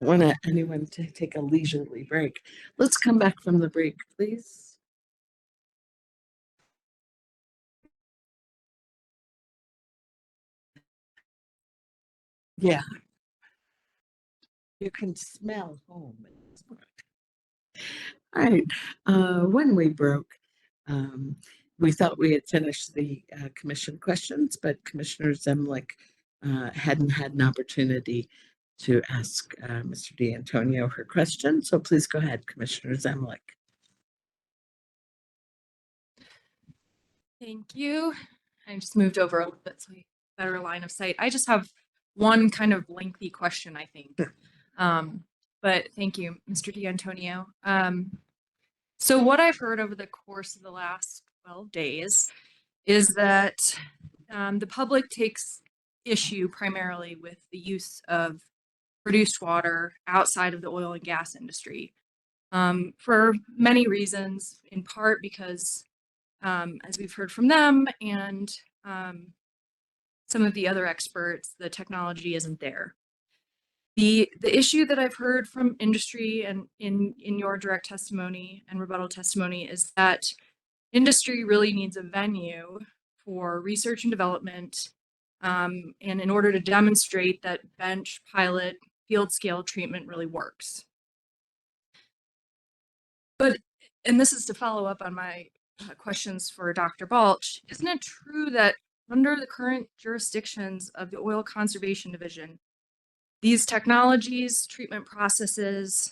want anyone to take a leisurely break. Let's come back from the break, please. Yeah, you can smell home. All right. When we broke, we thought we had finished the commission questions, but Commissioner Zemlich hadn't had an opportunity to ask Mr. D'Antonio her question. So please go ahead, Commissioner Zemlich. Thank you. I just moved over a little bit so we have better line of sight. I just have one kind of lengthy question, I think. But thank you, Mr. D'Antonio. So what I've heard over the course of the last 12 days is that the public takes issue primarily with the use of produced water outside of the oil and gas industry for many reasons, in part because as we've heard from them and some of the other experts, the technology isn't there. The issue that I've heard from industry and in your direct testimony and rebuttal testimony is that industry really needs a venue for research and development, and in order to demonstrate that bench, pilot, field scale treatment really works. But, and this is to follow up on my questions for Dr. Balch, isn't it true that under the current jurisdictions of the Oil Conservation Division, these technologies, treatment processes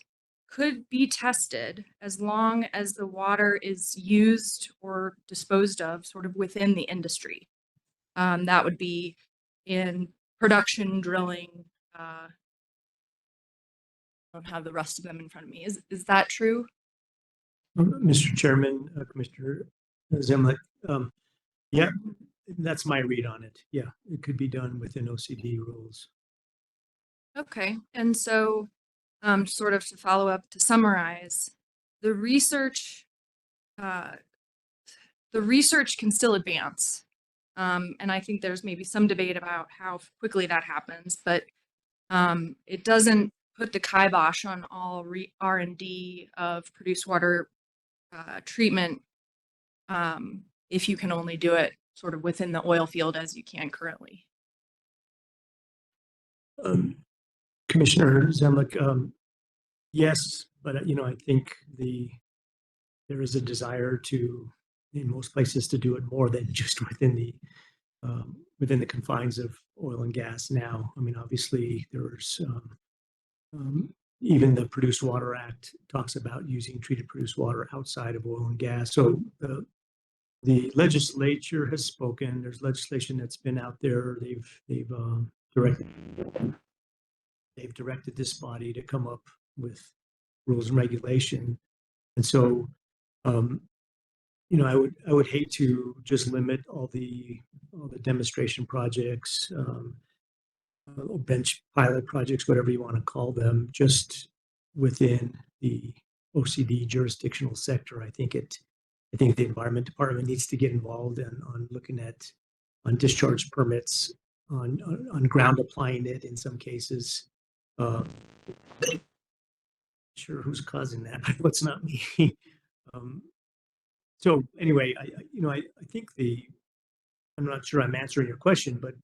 could be tested as long as the water is used or disposed of sort of within the industry? That would be in production, drilling. I don't have the rest of them in front of me. Is that true? Mr. Chairman, Commissioner Zemlich, yeah, that's my read on it. Yeah, it could be done within OCD rules. Okay, and so sort of to follow up, to summarize, the research can still advance. And I think there's maybe some debate about how quickly that happens, but it doesn't put the kibosh on all R&D of produced water treatment if you can only do it sort of within the oil field as you can currently. Commissioner Zemlich, yes, but I think there is a desire to, in most places, to do it more than just within the confines of oil and gas now. I mean, obviously, there's even the Produced Water Act talks about using treated produced water outside of oil and gas. So the legislature has spoken. There's legislation that's been out there. They've directed this body to come up with rules and regulation. And so, I would hate to just limit all the demonstration projects, bench pilot projects, whatever you want to call them, just within the OCD jurisdictional sector. I think the Environment Department needs to get involved on looking at discharge permits, on ground applying it in some cases. Sure, who's causing that? But it's not me. So anyway, I think I'm not sure I'm answering your question, but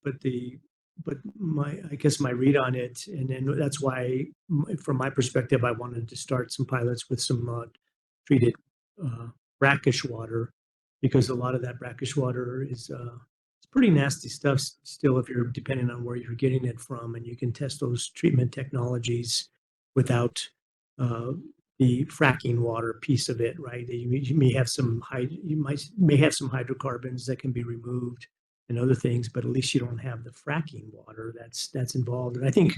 I guess my read on it, and then that's why, from my perspective, I wanted to start some pilots with some treated brackish water, because a lot of that brackish water is it's pretty nasty stuff still if you're depending on where you're getting it from, and you can test those treatment technologies without the fracking water piece of it, right? You may have some hydrocarbons that can be removed and other things, but at least you don't have the fracking water that's involved. And I think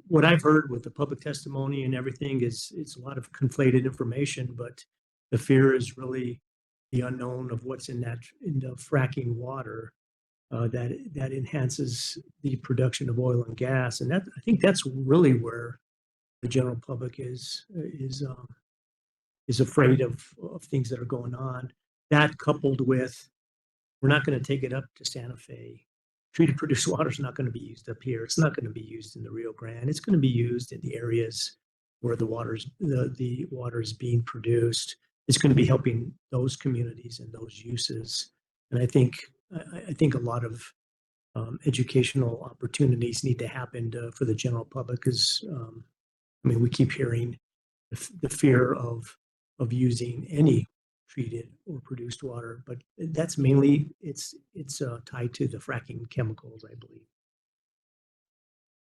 what I've heard with the public testimony and everything is it's a lot of conflated information, but the fear is really the unknown of what's in the fracking water that enhances the production of oil and gas, and I think that's really where the general public is afraid of things that are going on. That coupled with, we're not going to take it up to Santa Fe treated produced water is not going to be used up here. It's not going to be used in the Rio Grande. It's going to be used in the areas where the water is being produced. It's going to be helping those communities and those uses. And I think a lot of educational opportunities need to happen for the general public, because I mean, we keep hearing the fear of using any treated or produced water, but that's mainly it's tied to the fracking chemicals, I believe.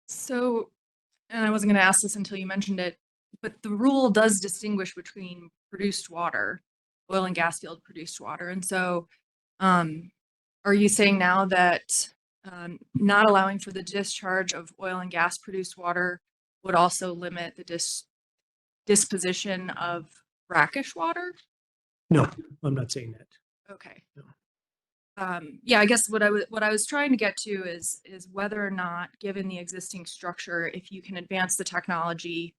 So, and I wasn't going to ask this until you mentioned it, but the rule does distinguish between produced water, oil and gas field produced water. And so, are you saying now that not allowing for the discharge of oil and gas produced water would also limit the disposition of brackish water? No, I'm not saying that. Okay. No. Yeah, I guess what I was trying to get to is whether or not, given the existing structure, if you can advance the technology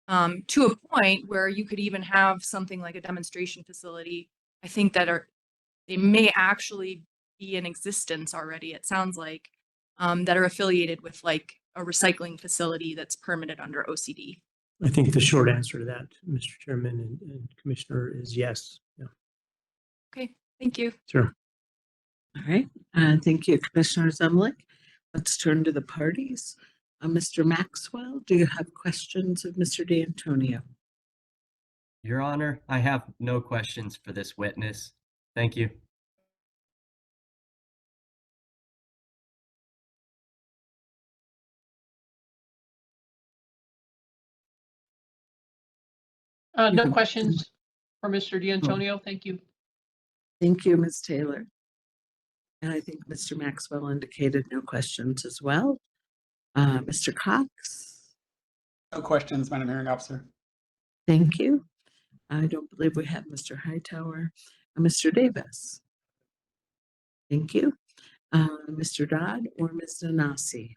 to a point where you could even have something like a demonstration facility. I think that they may actually be in existence already. It sounds like that are affiliated with like a recycling facility that's permitted under OCD. I think the short answer to that, Mr. Chairman and Commissioner, is yes. Yeah. Okay, thank you. Sure. All right. Thank you, Commissioner Zemlich. Let's turn to the parties. Mr. Maxwell, do you have questions of Mr. D'Antonio? Your Honor, I have no questions for this witness. Thank you. No questions for Mr. D'Antonio. Thank you. Thank you, Ms. Taylor. And I think Mr. Maxwell indicated no questions as well. Mr. Cox? No questions, Madam Hearing Officer. Thank you. I don't believe we have Mr. Hightower. Mr. Davis? Thank you. Mr. Dodd or Ms. Nanasi?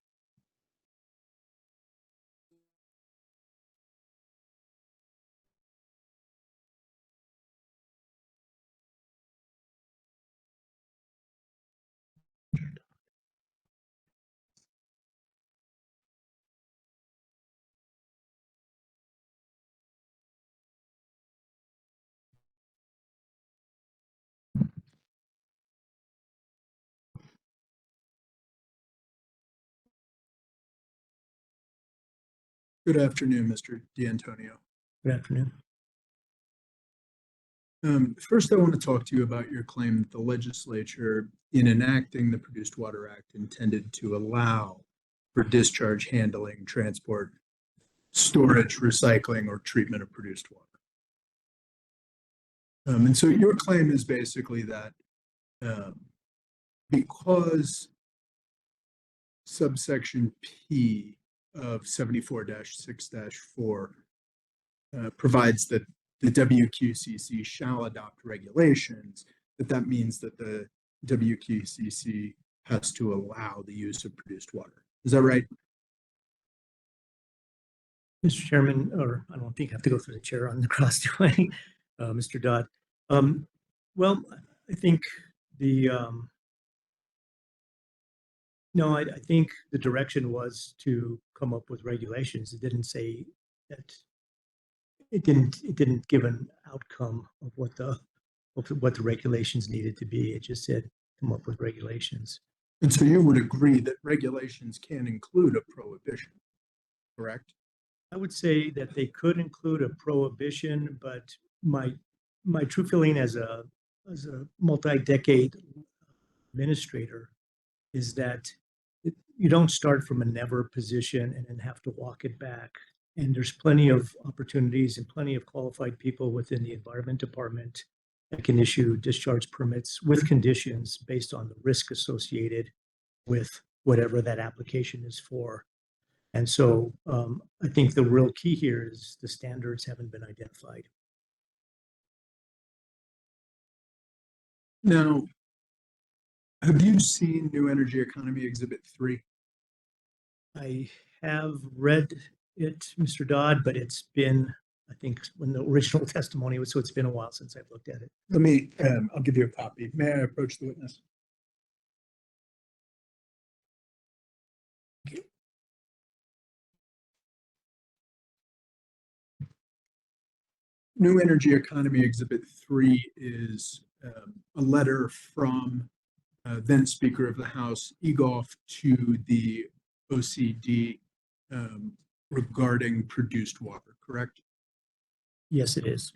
Good afternoon, Mr. D'Antonio. Good afternoon. First, I want to talk to you about your claim that the legislature, in enacting the Produced Water Act, intended to allow for discharge handling, transport, storage, recycling, or treatment of produced water. And so your claim is basically that because subsection P of 74-6-4 provides that the WQCC shall adopt regulations, that means that the WQCC has to allow the use of produced water. Is that right? Mr. Chairman, or I don't think I have to go through the chair on the cross, do I? Mr. Dodd. Well, I think no, I think the direction was to come up with regulations. It didn't say that it didn't give an outcome of what the regulations needed to be. It just said come up with regulations. And so you would agree that regulations can include a prohibition, correct? I would say that they could include a prohibition, but my true feeling as a multi-decade administrator is that you don't start from a never position and then have to walk it back. And there's plenty of opportunities and plenty of qualified people within the Environment Department that can issue discharge permits with conditions based on the risk associated with whatever that application is for. And so I think the real key here is the standards haven't been identified. Now, have you seen New Energy Economy Exhibit 3? I have read it, Mr. Dodd, but it's been, I think, when the original testimony was, so it's been a while since I've looked at it. Let me, I'll give you a copy. May I approach the witness? New Energy Economy Exhibit 3 is a letter from then Speaker of the House Egolf to the OCD regarding produced water, correct? Yes, it is.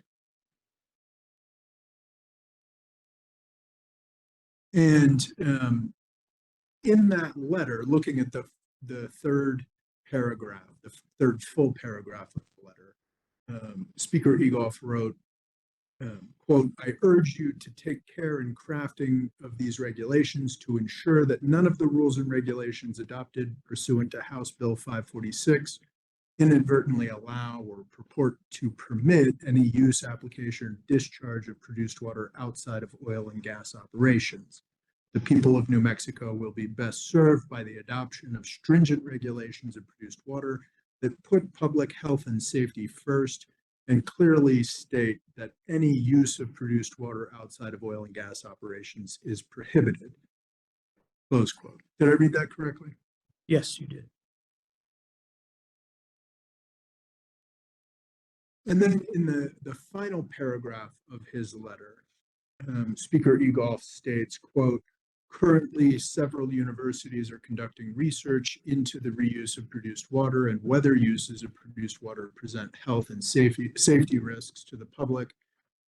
And in that letter, looking at the third paragraph, the third full paragraph of the letter, Speaker Egolf wrote, quote, "I urge you to take care in crafting of these regulations to ensure that none of the rules and regulations adopted pursuant to House Bill 546 inadvertently allow or purport to permit any use, application, or discharge of produced water outside of oil and gas operations. The people of New Mexico will be best served by the adoption of stringent regulations of produced water that put public health and safety first and clearly state that any use of produced water outside of oil and gas operations is prohibited." Close quote. Did I read that correctly? Yes, you did. And then in the final paragraph of his letter, Speaker Egolf states, quote, "Currently, several universities are conducting research into the reuse of produced water and whether uses of produced water present health and safety risks to the public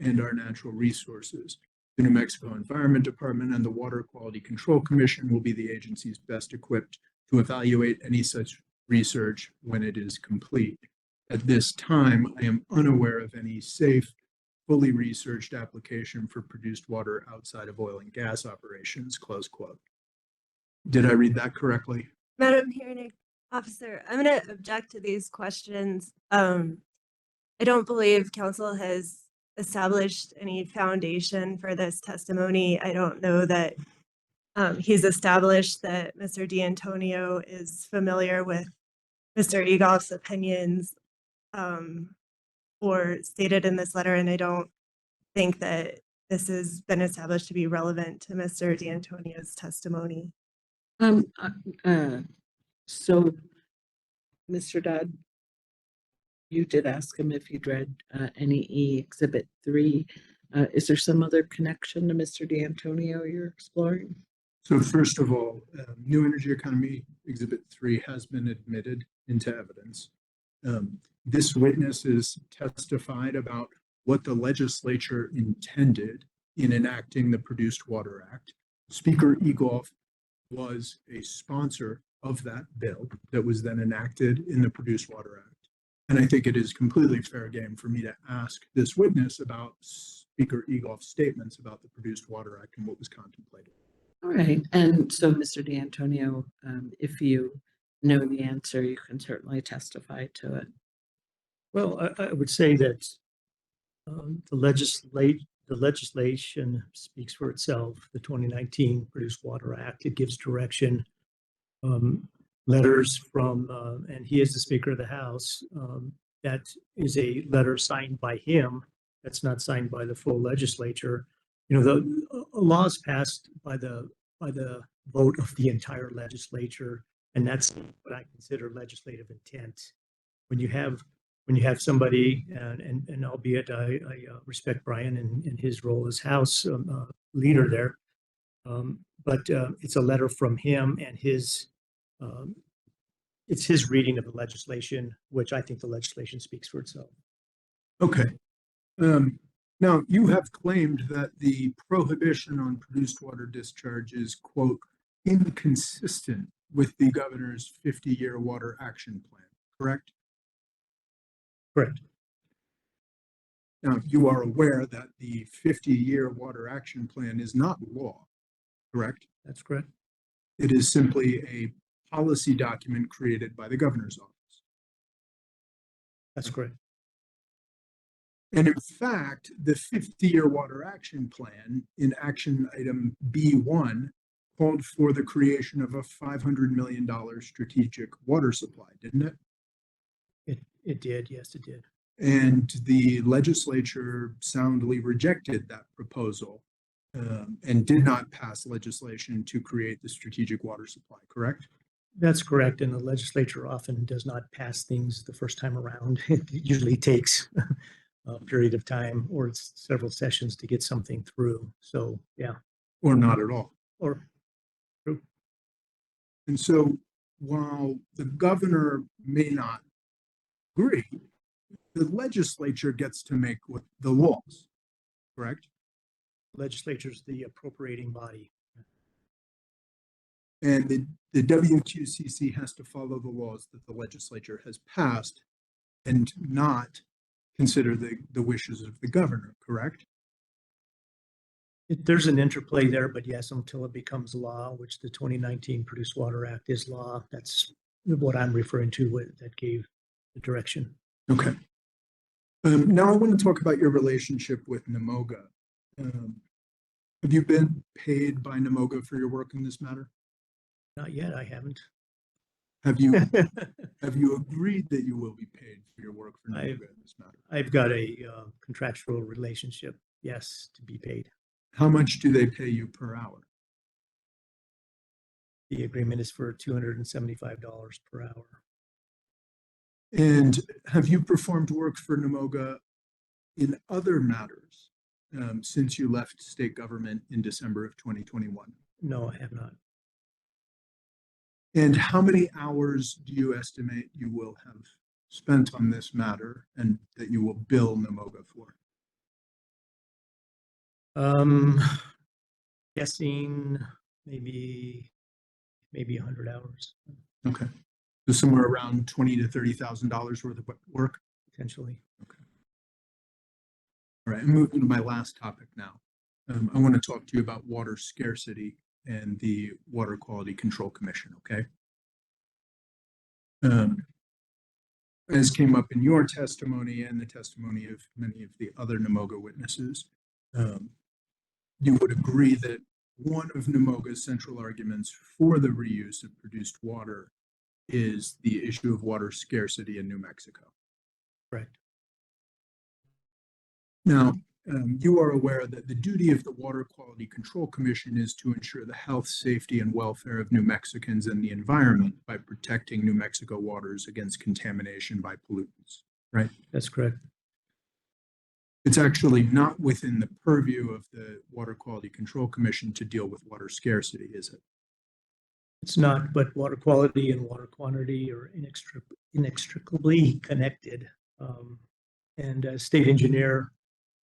and our natural resources. The New Mexico Environment Department and the Water Quality Control Commission will be the agencies best equipped to evaluate any such research when it is complete. At this time, I am unaware of any safe, fully researched application for produced water outside of oil and gas operations," close quote. Did I read that correctly? Madam Hearing Officer, I'm going to object to these questions. I don't believe council has established any foundation for this testimony. I don't know that he's established that Mr. D'Antonio is familiar with Mr. Egolf's opinions or stated in this letter, and I don't think that this has been established to be relevant to Mr. D'Antonio's testimony. So, Mr. Dodd, you did ask him if he'd read NEE Exhibit 3. Is there some other connection to Mr. D'Antonio you're exploring? So first of all, New Energy Economy Exhibit 3 has been admitted into evidence. This witness has testified about what the legislature intended in enacting the Produced Water Act. Speaker Egolf was a sponsor of that bill that was then enacted in the Produced Water Act. And I think it is completely fair game for me to ask this witness about Speaker Egolf's statements about the Produced Water Act and what was contemplated. All right. And so, Mr. D'Antonio, if you know the answer, you can certainly testify to it. Well, I would say that the legislation speaks for itself. The 2019 Produced Water Act, it gives direction. Letters from, and he is the Speaker of the House, that is a letter signed by him. That's not signed by the full legislature. You know, the laws passed by the vote of the entire legislature, and that's what I consider legislative intent. When you have somebody, and albeit I respect Brian and his role as House leader there, but it's a letter from him and his. It's his reading of the legislation, which I think the legislation speaks for itself. Okay. Now, you have claimed that the prohibition on produced water discharge is, quote, inconsistent with the governor's 50-year water action plan, correct? Correct. Now, you are aware that the 50-year water action plan is not law, correct? That's correct. It is simply a policy document created by the governor's office. That's correct. And in fact, the 50-year water action plan in action item B1 called for the creation of a $500 million strategic water supply, didn't it? It did. Yes, it did. And the legislature soundly rejected that proposal and did not pass legislation to create the strategic water supply, correct? That's correct. And the legislature often does not pass things the first time around. It usually takes period of time or several sessions to get something through. So, yeah, or not at all. or And so while the governor may not agree, the legislature gets to make what the laws, correct? legislature's the appropriating body. And the WQCC has to follow the laws that the legislature has passed and not consider the wishes of the governor, correct? There's an interplay there, but yes, until it becomes law, which the 2019 Produced Water Act is law. That's what I'm referring to that gave the direction. Okay. Now I want to talk about your relationship with NMOGA. Have you been paid by NMOGA for your work in this matter? Not yet, I haven't. Have you agreed that you will be paid for your work for NMOGA in this matter? I've got a contractual relationship, yes, to be paid. How much do they pay you per hour? The agreement is for $275 per hour. And have you performed work for NMOGA in other matters since you left state government in December of 2021? No, I have not. And how many hours do you estimate you will have spent on this matter and that you will bill NMOGA for? Guessing maybe 100 hours, Okay. So somewhere around $20,000 to $30,000 worth of work. potentially. All right, I'm moving to my last topic now. I want to talk to you about water scarcity and the Water Quality Control Commission, okay? As came up in your testimony and the testimony of many of the other NMOGA witnesses, you would agree that one of NMOGA's central arguments for the reuse of produced water is the issue of water scarcity in New Mexico. Correct. Now, you are aware that the duty of the Water Quality Control Commission is to ensure the health, safety, and welfare of New Mexicans and the environment by protecting New Mexico waters against contamination by pollutants, right? That's correct. It's actually not within the purview of the Water Quality Control Commission to deal with water scarcity, is it? It's not, but water quality and water quantity are inextricably connected. And as state engineer,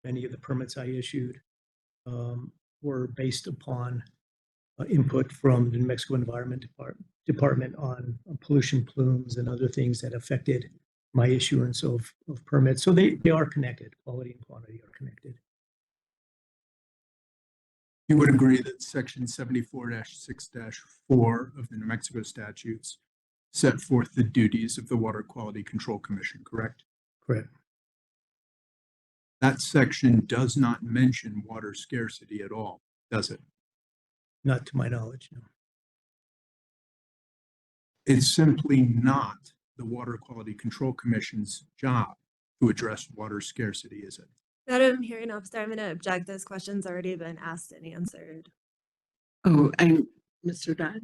many of the permits I issued were based upon input from the New Mexico Environment Department on pollution plumes and other things that affected my issuance of permits. So they are connected. Quality and quantity are connected. You would agree that section 74-6-4 of the New Mexico statutes set forth the duties of the Water Quality Control Commission, correct? Correct. That section does not mention water scarcity at all, does it? Not to my knowledge, no. It's simply not the Water Quality Control Commission's job to address water scarcity, is it? Madam Hearing Officer, I'm going to object. Those questions already been asked and answered. Oh, and Mr. Dodd,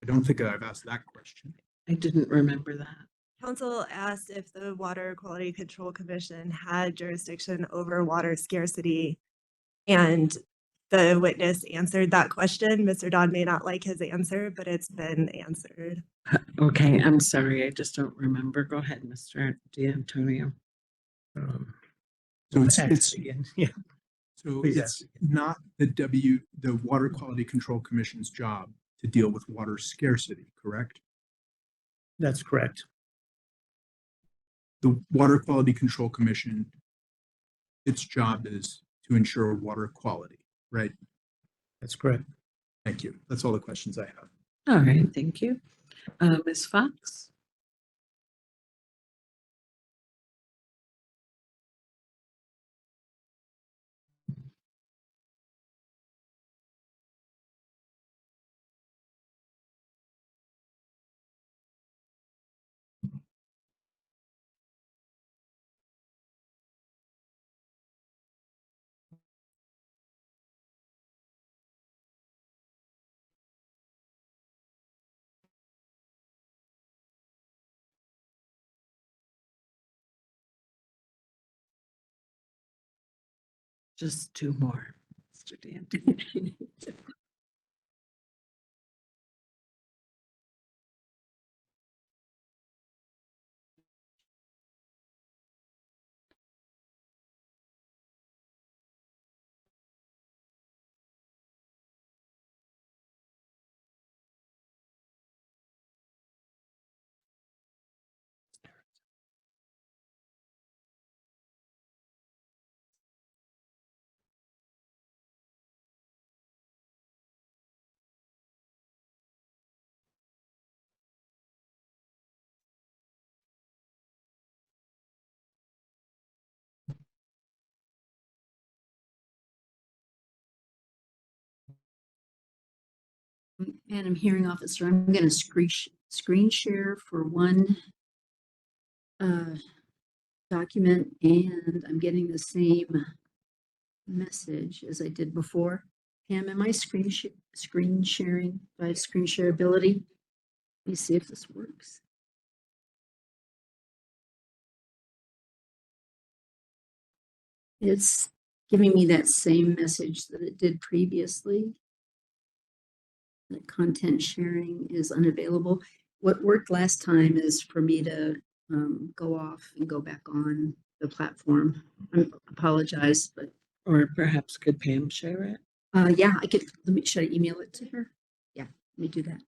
I don't think I've asked that question. I didn't remember that. Council asked if the Water Quality Control Commission had jurisdiction over water scarcity, and the witness answered that question. Mr. Dodd may not like his answer, but it's been answered. Okay, I'm sorry. I just don't remember. Go ahead, Mr. D'Antonio. So it's Again, yeah. so Please it's not the Water Quality Control Commission's job to deal with water scarcity, correct? That's correct. The Water Quality Control Commission, its job is to ensure water quality, right? That's correct. Thank you. That's all the questions I have. All right, thank you. Ms. Fox? Just two more, Mr. D'Antonio. Madam Hearing Officer, I'm going to screen share for one document, and I'm getting the same message as I did before. Pam, am I screen sharing by screen shareability? Let me see if this works. It's giving me that same message that it did previously. That content sharing is unavailable. What worked last time is for me to go off and go back on the platform. I apologize, but Or perhaps could Pam share it? yeah, I could. Should I email it to her? Yeah, let me do that.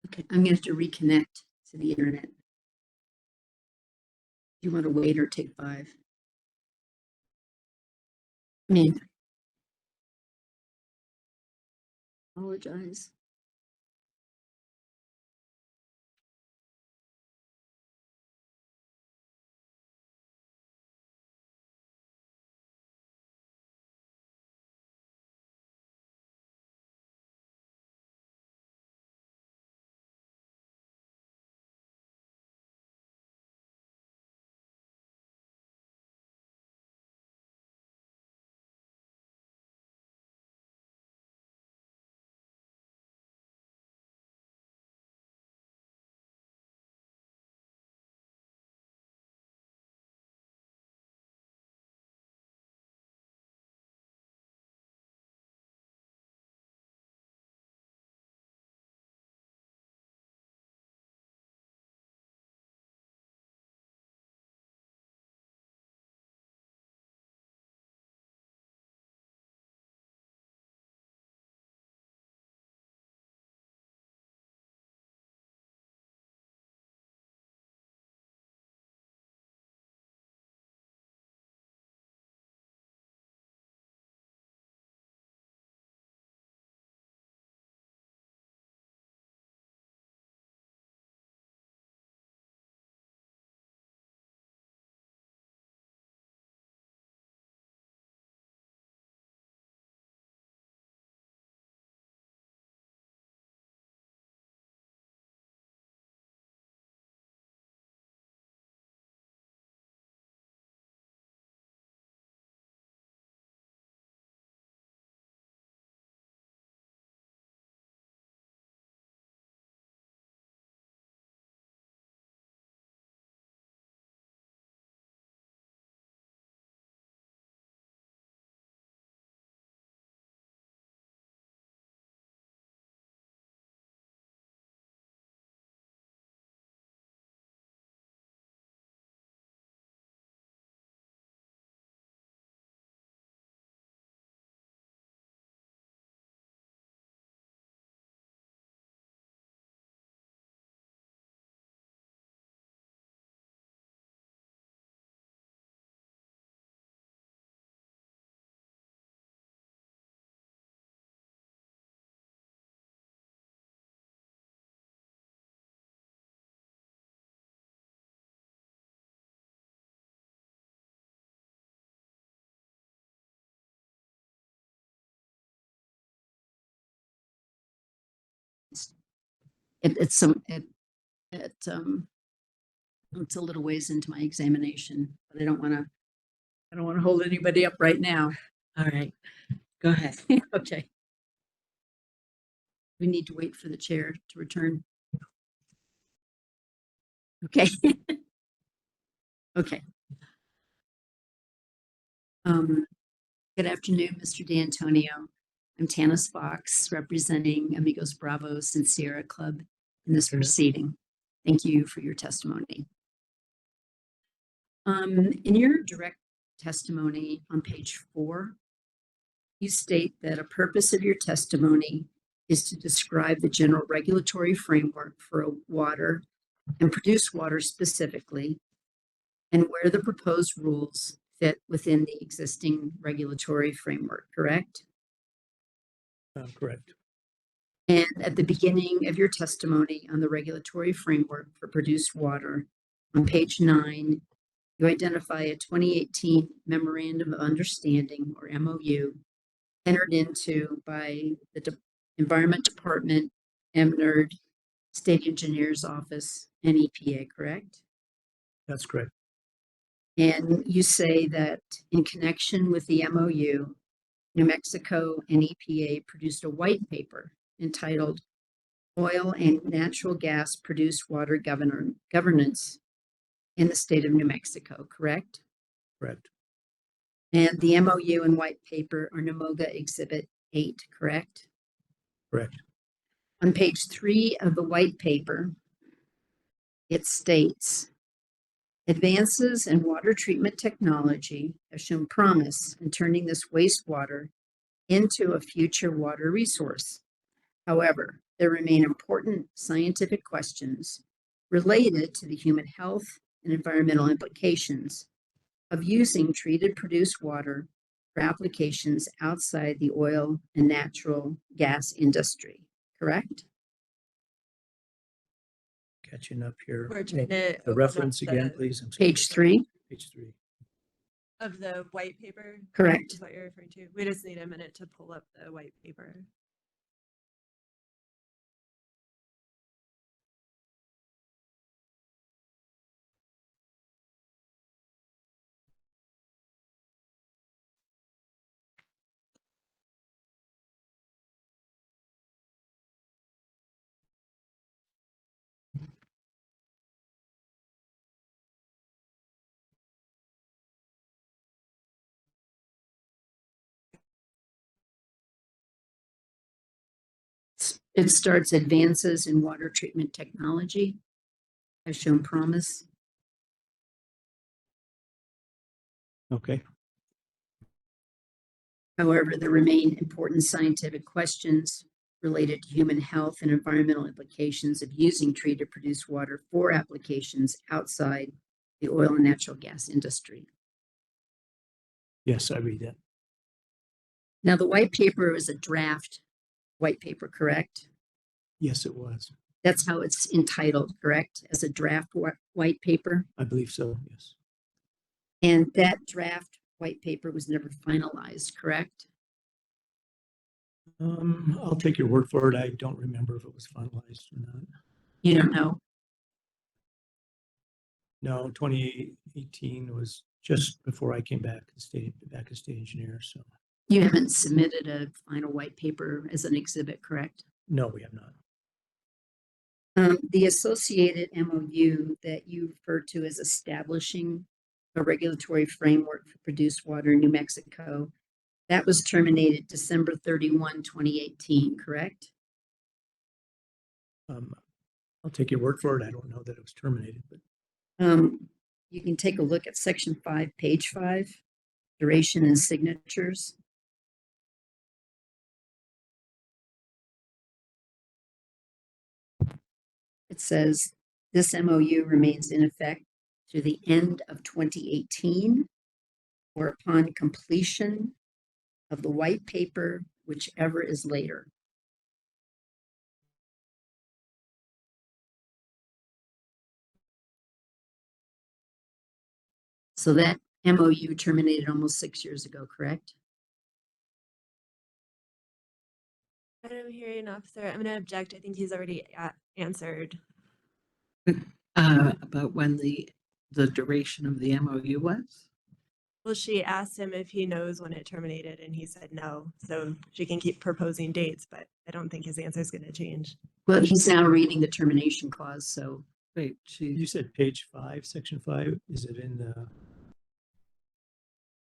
Okay, I'm going to have to reconnect to the internet. Do you want to wait or take 5? I mean, apologize. it's some, it's a little ways into my examination, but I don't want to hold anybody up right now. All right, go ahead. Okay. We need to wait for the chair to return. Okay. Okay. Good afternoon, Mr. D'Antonio. I'm Tanis Fox, representing Amigos Bravos and Sierra Club in this Afternoon. proceeding. Thank you for your testimony. In your direct testimony on page 4, you state that a purpose of your testimony is to describe the general regulatory framework for water and produced water specifically, and where the proposed rules fit within the existing regulatory framework, correct? Correct. And at the beginning of your testimony on the regulatory framework for produced water, on page 9, you identify a 2018 Memorandum of Understanding, or MOU, entered into by the Environment Department, MNERD, State Engineer's Office, and EPA, correct? That's correct. And you say that in connection with the MOU, New Mexico and EPA produced a white paper entitled Oil and Natural Gas Produced Water Governance in the State of New Mexico, correct? Correct. And the MOU and white paper are NMOGA Exhibit 8, correct? Correct. On page 3 of the white paper, it states, advances in water treatment technology have shown promise in turning this wastewater into a future water resource. However, there remain important scientific questions related to the human health and environmental implications of using treated produced water for applications outside the oil and natural gas industry, correct? Catching up here. We're trying to. The open reference up again, the- please. I'm sorry. Page 3, Page 3. Of the white paper? correct. Is what you're referring to. We just need a minute to pull up the white paper. It starts advances in water treatment technology have shown promise. Okay. However, there remain important scientific questions related to human health and environmental implications of using treated produced water for applications outside the oil and natural gas industry. Yes, I read that. Now, the white paper is a draft white paper, correct? Yes, it was. That's how it's entitled, correct? As a draft white paper. I believe so, yes. And that draft white paper was never finalized, correct? I'll take your word for it. I don't remember if it was finalized or not. You don't know. No, 2018 was just before I came back as state engineer, so You haven't submitted a final white paper as an exhibit, correct? no, we have not. The associated MOU that you refer to as establishing a regulatory framework for produced water in New Mexico, that was terminated December 31, 2018, correct? I'll take your word for it. I don't know that it was terminated, but You can take a look at section 5, page 5, duration and signatures. It says this MOU remains in effect through the end of 2018 or upon completion of the white paper, whichever is later. So that MOU terminated almost 6 years ago, correct? Madam Hearing Officer, I'm gonna object. I think he's already answered. About when the duration of the MOU was? Well, she asked him if he knows when it terminated and he said no. So she can keep proposing dates, but I don't think his answer is gonna change. Well, he's now reading the termination clause, so Wait, You said page 5, section 5, is it in the,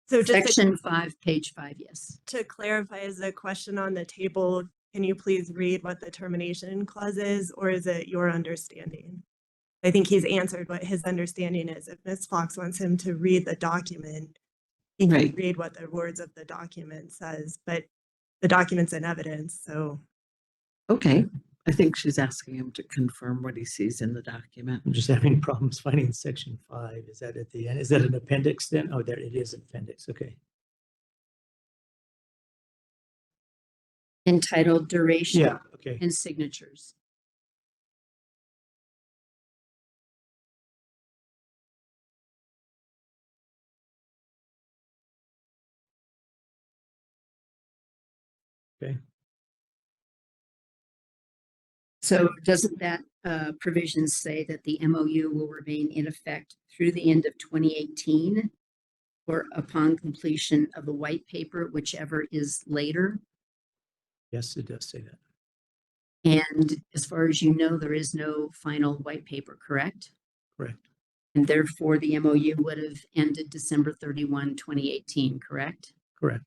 So just section 5, page 5, yes. to clarify, is the question on the table, can you please read what the termination clause is, or is it your understanding? I think he's answered what his understanding is. If Ms. Fox wants him to read the document, he can Right. read what the words of the document says, but the document's in evidence, so. okay. I think she's asking him to confirm what he sees in the document. I'm just having problems finding section 5. Is that at the end? Is that an appendix then? Oh, there it is, appendix. Okay. Entitled Duration Yeah, okay. and Signatures. Okay. So doesn't that provision say that the MOU will remain in effect through the end of 2018 or upon completion of the white paper, whichever is later? Yes, it does say that. And as far as you know, there is no final white paper, correct? Correct. And therefore the MOU would have ended December 31, 2018, correct? Correct.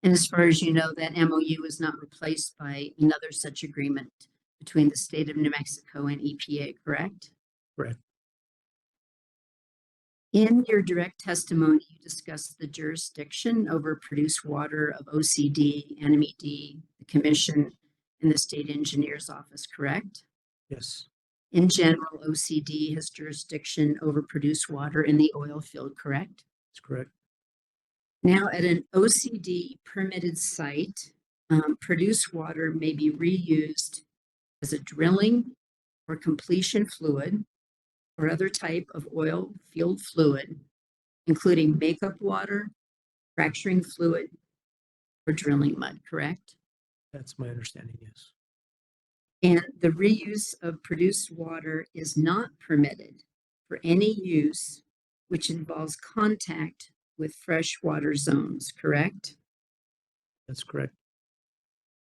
And as far as you know, that MOU is not replaced by another such agreement between the state of New Mexico and EPA, correct? Correct. In your direct testimony, you discussed the jurisdiction over produced water of OCD, NMED, the commission, and the state engineer's office, correct? Yes. In general, OCD has jurisdiction over produced water in the oil field, correct? That's correct. Now, at an OCD permitted site, produced water may be reused as a drilling or completion fluid or other type of oil field fluid, including makeup water, fracturing fluid, or drilling mud, correct? That's my understanding, yes. And the reuse of produced water is not permitted for any use which involves contact with freshwater zones, correct? That's correct.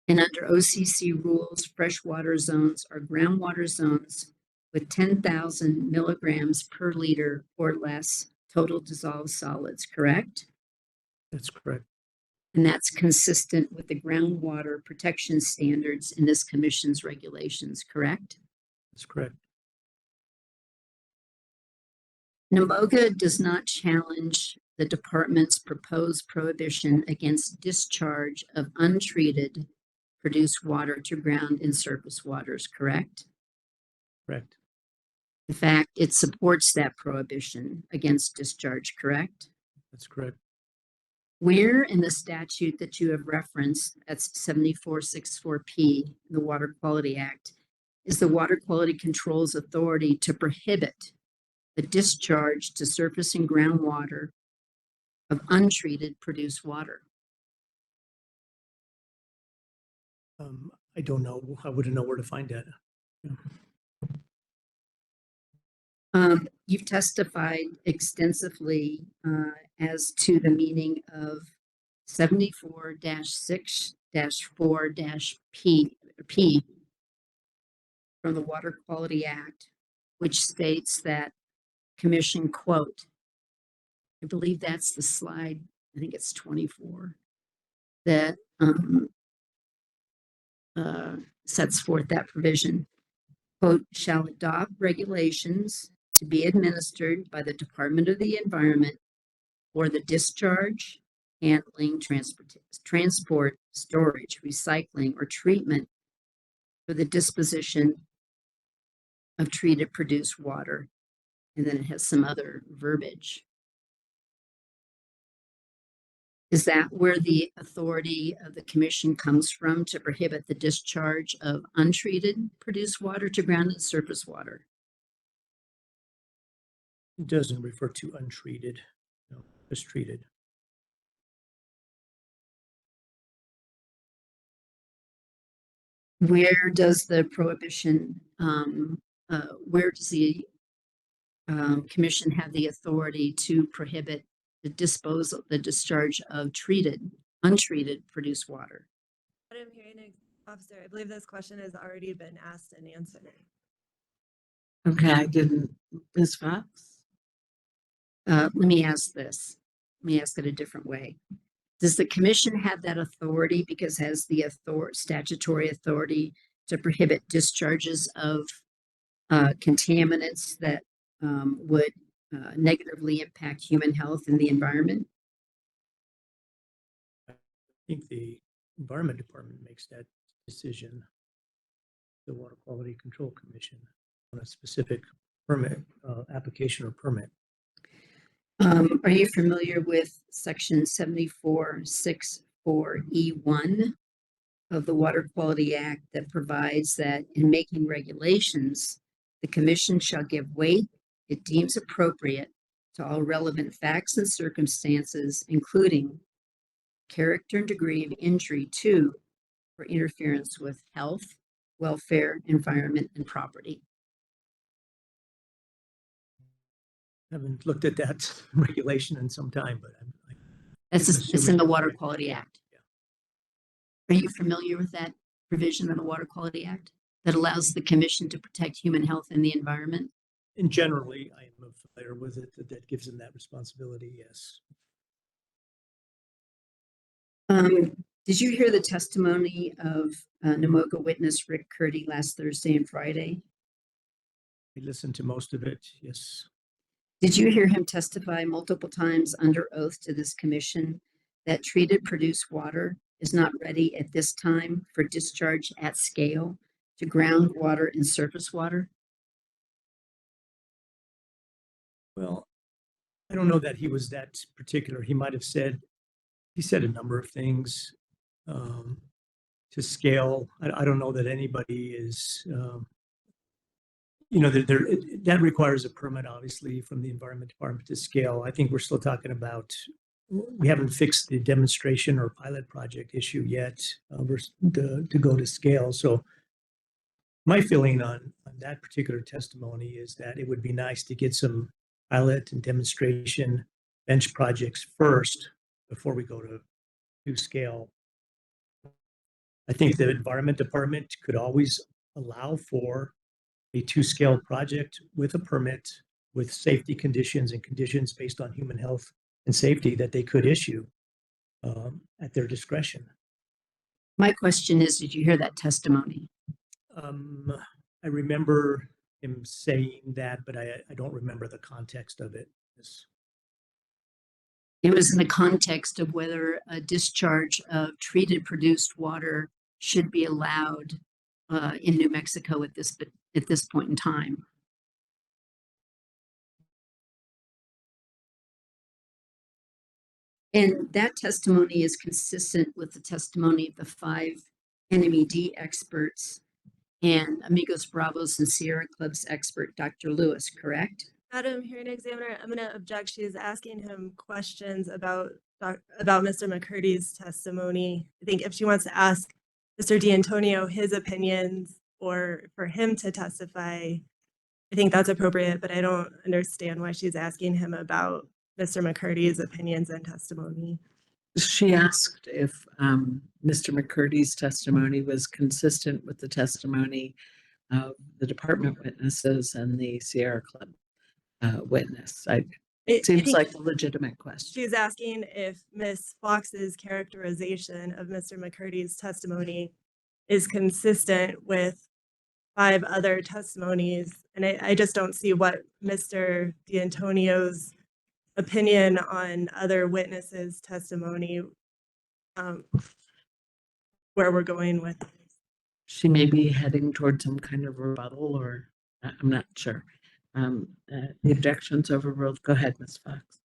And under OCC rules, freshwater zones are groundwater zones with 10,000 milligrams per liter or less total dissolved solids, correct? That's correct. And that's consistent with the groundwater protection standards in this commission's regulations, correct? That's correct. NMOGA does not challenge the department's proposed prohibition against discharge of untreated produced water to ground and surface waters, correct? Correct. In fact, it supports that prohibition against discharge, correct? That's correct. Where in the statute that you have referenced, that's 7464P, the Water Quality Act, is the Water Quality Control's authority to prohibit the discharge to surface and groundwater of untreated produced water? I don't know. I wouldn't know where to find that. You've testified extensively as to the meaning of 74-6-4-P from the Water Quality Act, which states that commission, quote, I believe that's the slide, I think it's 24, that sets forth that provision, quote, shall adopt regulations to be administered by the Department of the Environment for the discharge, handling, transport, storage, recycling, or treatment for the disposition of treated produced water. And then it has some other verbiage. Is that where the authority of the commission comes from to prohibit the discharge of untreated produced water to ground and surface water? It doesn't refer to untreated, no, just treated. Where does the prohibition, where does the commission have the authority to prohibit the disposal, the discharge of untreated produced water? Madam Hearing Officer, I believe this question has already been asked and answered. Okay, I didn't. Ms. Fox? Let me ask this. Let me ask it a different way. Does the commission have that authority because it has the statutory authority to prohibit discharges of contaminants that would negatively impact human health and the environment? I think the Environment Department makes that decision. The Water Quality Control Commission on a specific permit, application or permit. Are you familiar with section 7464E1 of the Water Quality Act that provides that in making regulations, the commission shall give weight it deems appropriate to all relevant facts and circumstances, including character and degree of injury to or interference with health, welfare, environment, and property? Haven't looked at that regulation in some time, but It's in assuming- the Water Quality Act. Are you familiar with that provision of the Water Quality Act that allows the commission to protect human health and the environment? and generally, I am familiar with it, that gives them that responsibility, yes. Did you hear the testimony of NMOGA witness Rick Curdy last Thursday and Friday? I listened to most of it, yes. Did you hear him testify multiple times under oath to this commission that treated produced water is not ready at this time for discharge at scale to groundwater and surface water? Well, I don't know that he was that particular. He might have said, he said a number of things to scale. I don't know that anybody is, that requires a permit, obviously, from the Environment Department to scale. I think we're still talking about, we haven't fixed the demonstration or pilot project issue yet to go to scale. So my feeling on that particular testimony is that it would be nice to get some pilot and demonstration bench projects first before we go to scale. I think the Environment Department could always allow for a 2-scale project with a permit, with safety conditions and conditions based on human health and safety that they could issue at their discretion. My question is, did you hear that testimony? I remember him saying that, but I don't remember the context of it. Yes. It was in the context of whether a discharge of treated produced water should be allowed in New Mexico at this point in time. And that testimony is consistent with the testimony of the 5 NMED experts and Amigos Bravos and Sierra Club's expert, Dr. Lewis, correct? Madam Hearing Examiner, I'm going to object. She's asking him questions about Mr. McCurdy's testimony. I think if she wants to ask Mr. D'Antonio his opinions or for him to testify, I think that's appropriate, but I don't understand why she's asking him about Mr. McCurdy's opinions and testimony. She asked if Mr. McCurdy's testimony was consistent with the testimony of the department witnesses and the Sierra Club witness. It seems think like a legitimate question. she's asking if Ms. Fox's characterization of Mr. McCurdy's testimony is consistent with 5 other testimonies. And I just don't see what Mr. D'Antonio's opinion on other witnesses' testimony, where we're going with this. She may be heading towards some kind of rebuttal, or I'm not sure. The objection's overruled. Go ahead, Ms. Fox.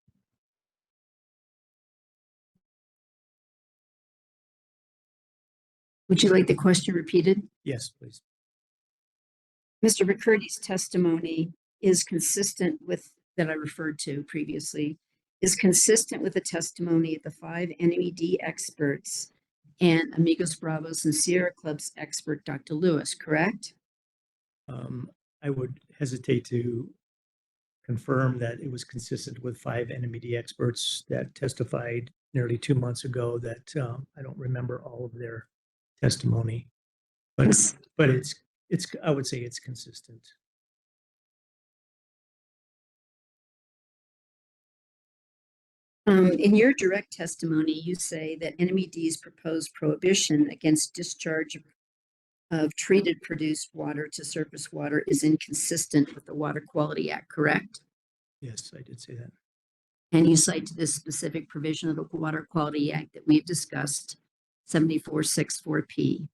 Would you like the question repeated? Yes, please. Mr. McCurdy's testimony is consistent with, that I referred to previously, is consistent with the testimony of the 5 NMED experts and Amigos Bravos and Sierra Club's expert, Dr. Lewis, correct? I would hesitate to confirm that it was consistent with 5 NMED experts that testified nearly 2 months ago that I don't remember all of their testimony. But it's I would say it's consistent. In your direct testimony, you say that NMED's proposed prohibition against discharge of treated produced water to surface water is inconsistent with the Water Quality Act, correct? Yes, I did say that. And you cite to this specific provision of the Water Quality Act that we've discussed, 7464P.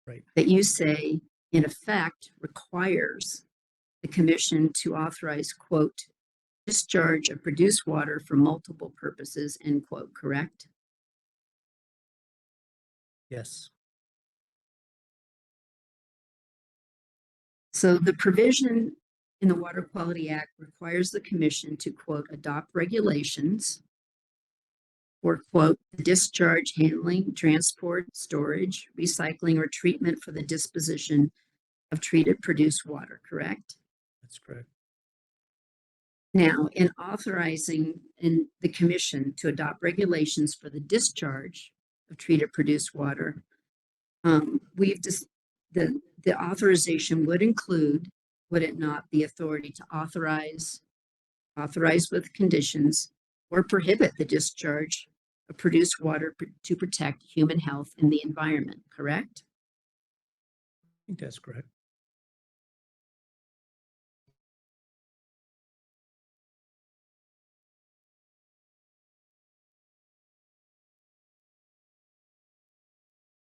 Right. That you say, in effect, requires the commission to authorize, quote, discharge of produced water for multiple purposes, end quote, correct? Yes. So the provision in the Water Quality Act requires the commission to, quote, adopt regulations for, quote, discharge, handling, transport, storage, recycling, or treatment for the disposition of treated produced water, correct? That's correct. Now, in authorizing in the commission to adopt regulations for the discharge of treated produced water, the authorization would include, would it not, the authority to authorize with conditions, or prohibit the discharge of produced water to protect human health and the environment, correct? I think that's correct.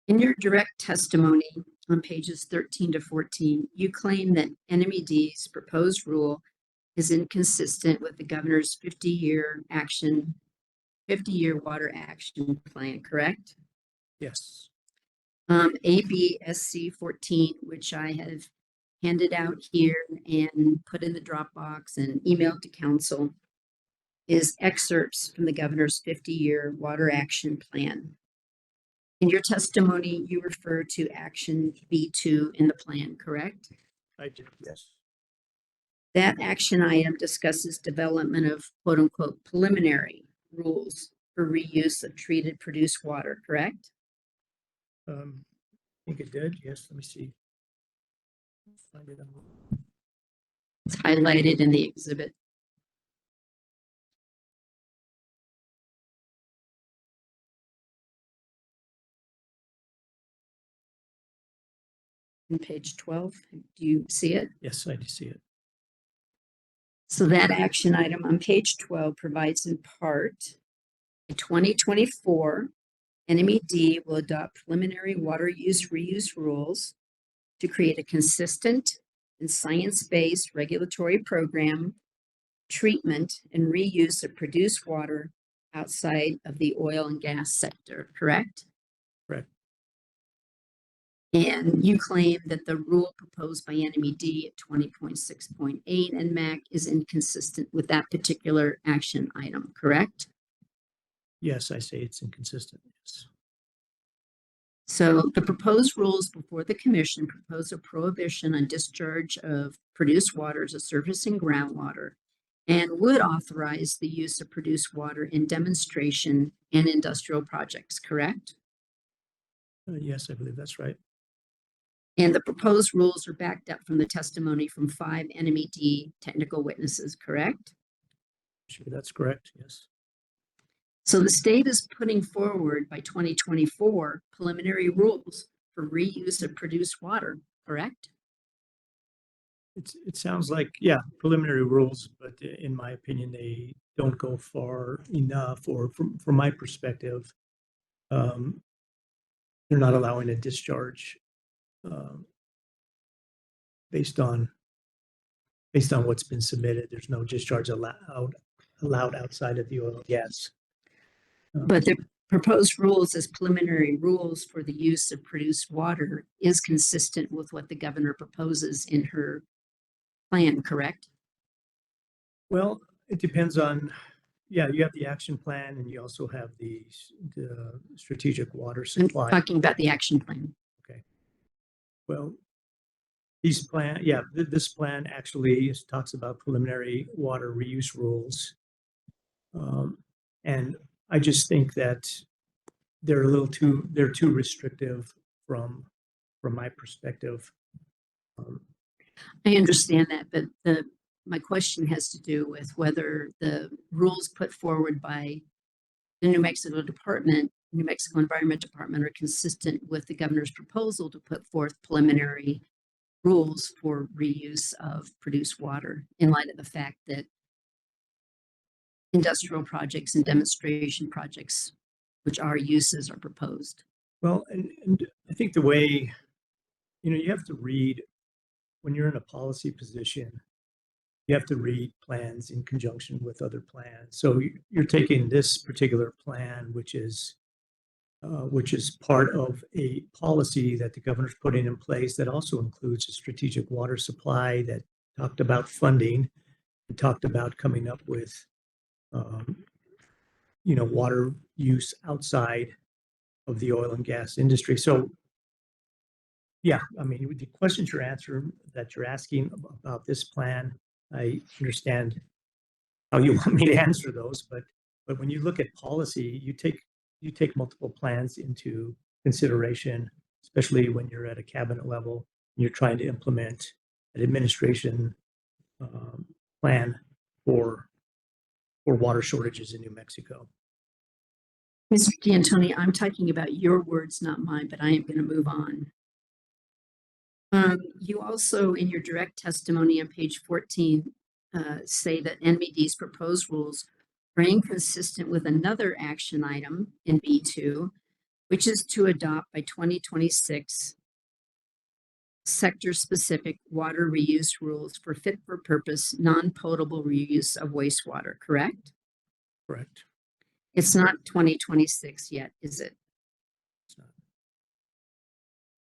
In your direct testimony on pages 13 to 14, you claim that NMED's proposed rule is inconsistent with the governor's 50-year water action plan, correct? Yes. ABSC 14, which I have handed out here and put in the Dropbox and emailed to council, is excerpts from the governor's 50-year water action plan. In your testimony, you refer to action B2 in the plan, correct? I did, yes. That action item discusses development of quote unquote preliminary rules for reuse of treated produced water, correct? I think it did. Yes, let me see. Find it on- It's highlighted in the exhibit. On page 12, do you see it? Yes, I do see it. So that action item on page 12 provides in part, in 2024, NMED will adopt preliminary water use reuse rules to create a consistent and science-based regulatory program, treatment, and reuse of produced water outside of the oil and gas sector, correct? Correct. And you claim that the rule proposed by NMED at 20.6.8 and MAC is inconsistent with that particular action item, correct? Yes, I say it's inconsistent. Yes. So the proposed rules before the commission propose a prohibition on discharge of produced water as a surface and groundwater, and would authorize the use of produced water in demonstration and industrial projects, correct? Yes, I believe that's right. And the proposed rules are backed up from the testimony from 5 NMED technical witnesses, correct? Sure, that's correct. Yes. So the state is putting forward by 2024 preliminary rules for reuse of produced water, correct? It sounds like, yeah, preliminary rules, but in my opinion, they don't go far enough, or from my perspective, they're not allowing a discharge based on what's been submitted. There's no discharge allowed outside of the oil and gas. But the proposed rules as preliminary rules for the use of produced water is consistent with what the governor proposes in her plan, correct? Well, it depends on Yeah, you have the action plan and you also have the strategic water I'm supply. talking about the action plan. Well, this plan actually talks about preliminary water reuse rules. And I just think that they're too restrictive from my perspective. I understand that, but my question has to do with whether the rules put forward by the New Mexico Environment Department are consistent with the governor's proposal to put forth preliminary rules for reuse of produced water in light of the fact that industrial projects and demonstration projects, which are uses, are proposed. Well, and I think the way, you have to read, when you're in a policy position, you have to read plans in conjunction with other plans. So you're taking this particular plan, which is part of a policy that the governor's putting in place that also includes a strategic water supply that talked about funding, and talked about coming up with, water use outside of the oil and gas industry. So, yeah, I mean, with the questions that you're asking about this plan, I understand how you want me to answer those, but when you look at policy, you take multiple plans into consideration, especially when you're at a cabinet level and you're trying to implement an administration plan for water shortages in New Mexico. Mr. D'Antoni, I'm talking about your words, not mine, but I am going to move on. You also, in your direct testimony on page 14, say that NMD's proposed rules are inconsistent with another action item in B2, which is to adopt by 2026 sector-specific water reuse rules for fit-for-purpose, non-potable reuse of wastewater, correct? Correct. It's not 2026 yet, is it? It's not.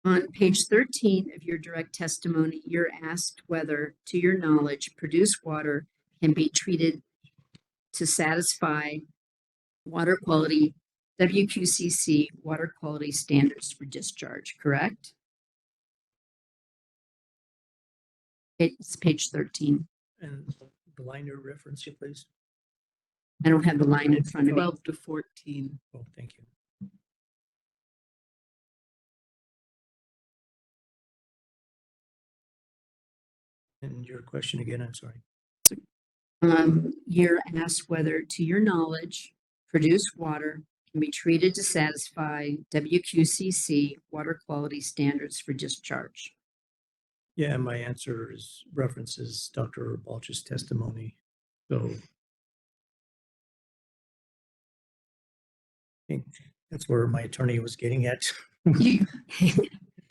On page 13 of your direct testimony, you're asked whether, to your knowledge, produced water can be treated to satisfy water quality, WQCC water quality standards for discharge, correct? It's page 13. And the line you're referencing, please. I don't have the line in front of me. 12 to 14. Oh, thank you. And your question again, I'm sorry. You're asked whether, to your knowledge, produced water can be treated to satisfy WQCC water quality standards for discharge. Yeah, my answer references Dr. Balch's testimony. So I think that's where my attorney was getting at. You-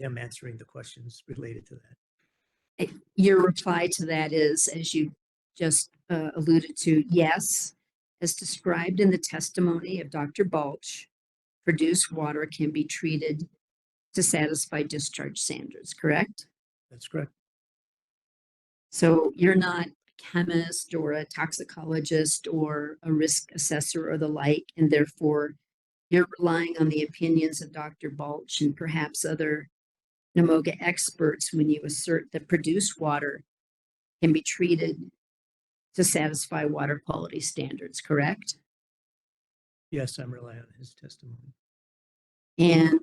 I'm answering the questions related to that. Your reply to that is, as you just alluded to, yes, as described in the testimony of Dr. Balch, produced water can be treated to satisfy discharge standards, correct? That's correct. So you're not a chemist or a toxicologist or a risk assessor or the like, and therefore you're relying on the opinions of Dr. Balch and perhaps other NMOGA experts when you assert that produced water can be treated to satisfy water quality standards, correct? Yes, I'm relying on his testimony. And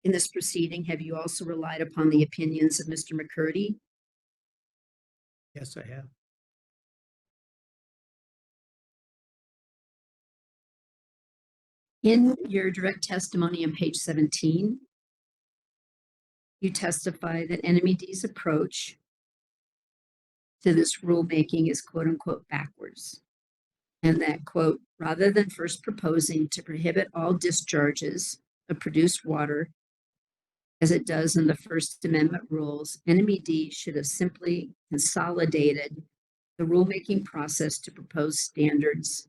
in this proceeding, have you also relied upon the opinions of Mr. McCurdy? Yes, I have. In your direct testimony on page 17, you testify that NMED's approach to this rulemaking is quote unquote backwards. And that quote, rather than first proposing to prohibit all discharges of produced water, as it does in the First Amendment rules, NMED should have simply consolidated the rulemaking process to propose standards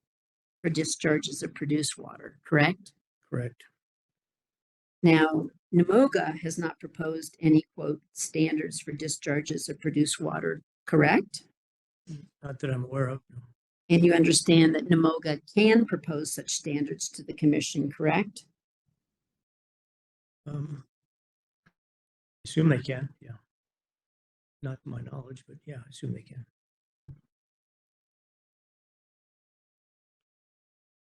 for discharges of produced water, correct? Correct. Now, NMOGA has not proposed any quote standards for discharges of produced water, correct? Not that I'm aware of. No. And you understand that NMOGA can propose such standards to the commission, correct? Assume they can, yeah. Not to my knowledge, but yeah, I assume they can.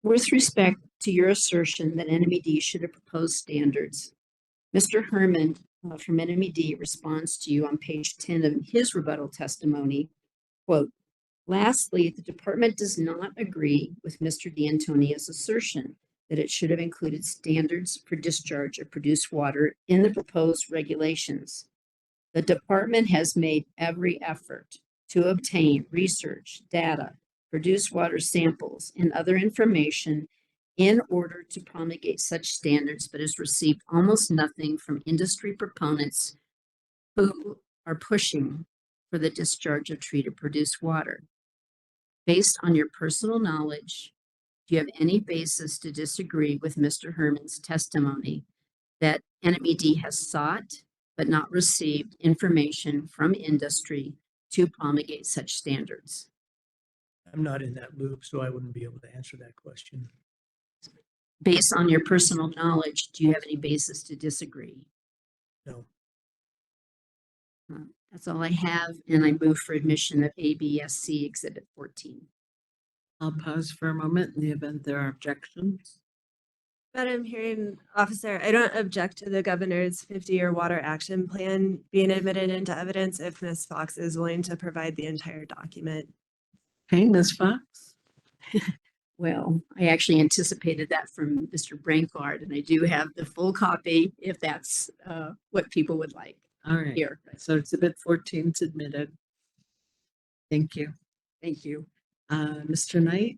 With respect to your assertion that NMED should have proposed standards, Mr. Herman from NMED responds to you on page 10 of his rebuttal testimony, quote, lastly, the department does not agree with Mr. D'Antonio's assertion that it should have included standards for discharge of produced water in the proposed regulations. The department has made every effort to obtain research, data, produce water samples, and other information in order to promulgate such standards, but has received almost nothing from industry proponents who are pushing for the discharge of treated produced water. Based on your personal knowledge, do you have any basis to disagree with Mr. Herman's testimony that NMED has sought but not received information from industry to promulgate such standards? I'm not in that loop, so I wouldn't be able to answer that question. Based on your personal knowledge, do you have any basis to disagree? No. That's all I have, and I move for admission of ABSC Exhibit 14. I'll pause for a moment in the event there are objections. Madam Hearing Officer, I don't object to the governor's 50-year water action plan being admitted into evidence if Ms. Fox is willing to provide the entire document. Okay, Ms. Fox? Well, I actually anticipated that from Mr. Brankard, and I do have the full copy if that's what people would like All right. here. So Exhibit 14 is admitted. Thank you. Thank you. Mr. Knight?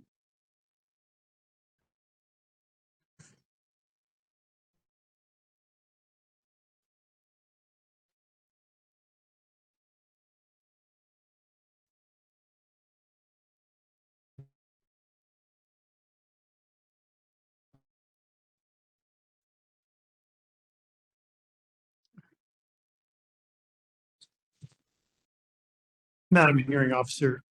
Madam Hearing Officer,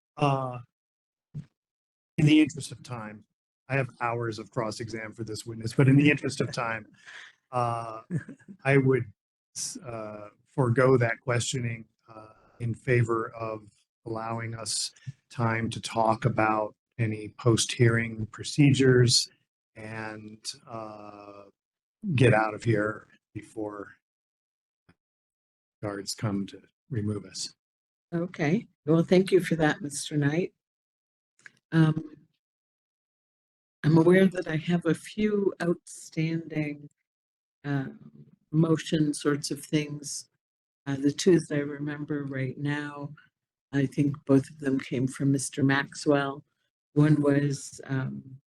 in the interest of time, I have hours of cross-exam for this witness, but in the interest of time, I would forego that questioning in favor of allowing us time to talk about any post-hearing procedures and get out of here before guards come to remove us. Okay, well, thank you for that, Mr. Knight. I'm aware that I have a few outstanding motion sorts of things. The two that I remember right now, I think both of them came from Mr. Maxwell. One was an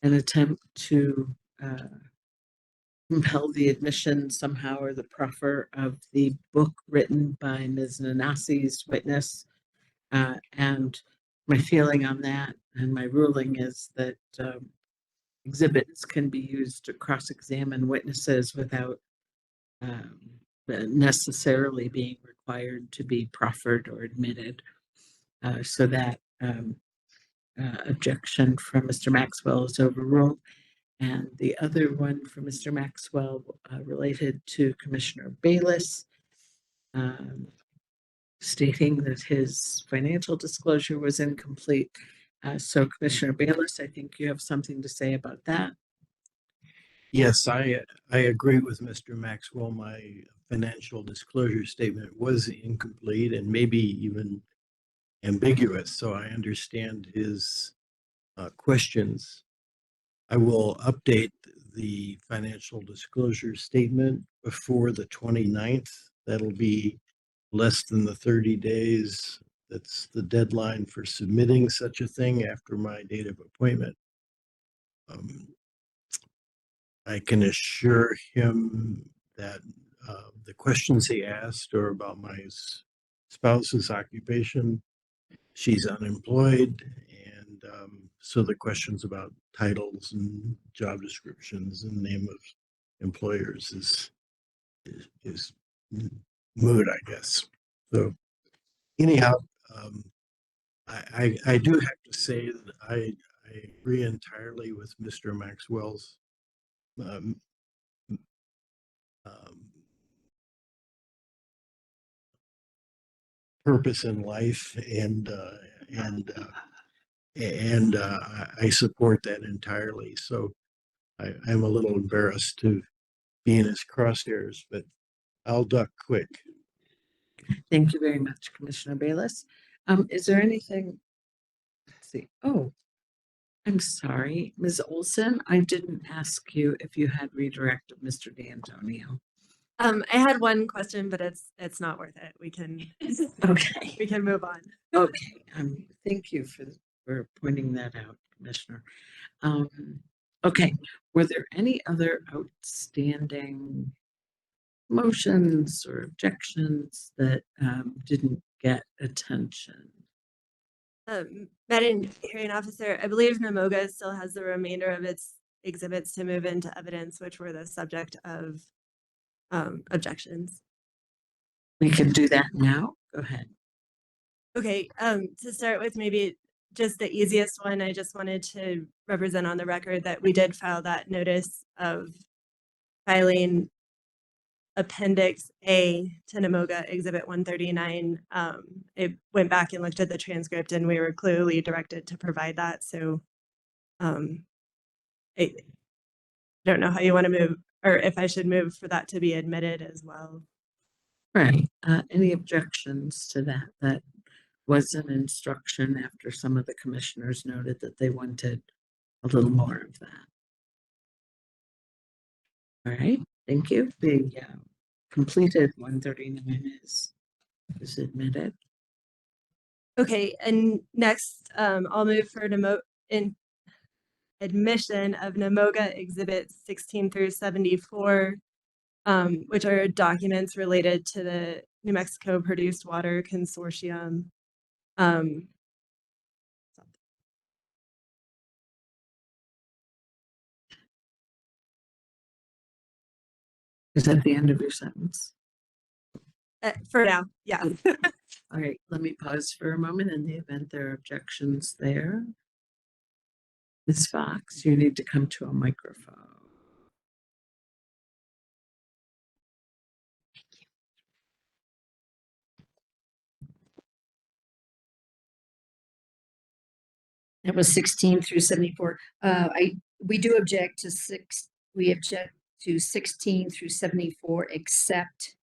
attempt to compel the admission somehow or the proffer of the book written by Ms. Nanasi's witness. And my feeling on that and my ruling is that exhibits can be used to cross-examine witnesses without necessarily being required to be proffered or admitted. So that objection from Mr. Maxwell is overruled. And the other one from Mr. Maxwell related to Commissioner Bayless, stating that his financial disclosure was incomplete. So Commissioner Bayless, I think you have something to say about that. Yes, I agree with Mr. Maxwell. My financial disclosure statement was incomplete and maybe even ambiguous, so I understand his questions. I will update the financial disclosure statement before the 29th. That'll be less than the 30 days. That's the deadline for submitting such a thing after my date of appointment. I can assure him that the questions he asked are about my spouse's occupation. She's unemployed, and so the questions about titles and job descriptions and name of employers is moot, I guess. So anyhow, I do have to say that I agree entirely with Mr. Maxwell's um, um, purpose in life, and I support that entirely. So I'm a little embarrassed to be in his crosshairs, but I'll duck quick. Thank you very much, Commissioner Bayless. Is there anything? Let's see. Oh, I'm sorry, Ms. Olson. I didn't ask you if you had redirect of Mr. D'Antonio. I had one question, but it's not worth it. We can Okay. we can move on. Okay. Thank you for pointing that out, Commissioner. Okay. Were there any other outstanding motions or objections that didn't get attention? Madam Hearing Officer, I believe Namoga still has the remainder of its exhibits to move into evidence, which were the subject of objections. We can do that now. Go ahead. Okay, to start with, maybe just the easiest one, I just wanted to represent on the record that we did file that notice of filing Appendix A to Namoga Exhibit 139. It went back and looked at the transcript, and we were clearly directed to provide that. So I don't know how you want to move, or if I should move for that to be admitted as well. Right. Any objections to that? That was an instruction after some of the commissioners noted that they wanted a little more of that. All right. Thank you. The completed 139 is admitted. Okay, and next, I'll move for admission of Namoga Exhibits 16 through 74, which are documents related to the New Mexico Produced Water Consortium. Is that the end of your sentence? For now, yeah. All right, let me pause for a moment in the event there are objections there. Ms. Fox, you need to come to a microphone. That was 16 through 74. We do object to we object to 16 through 74, except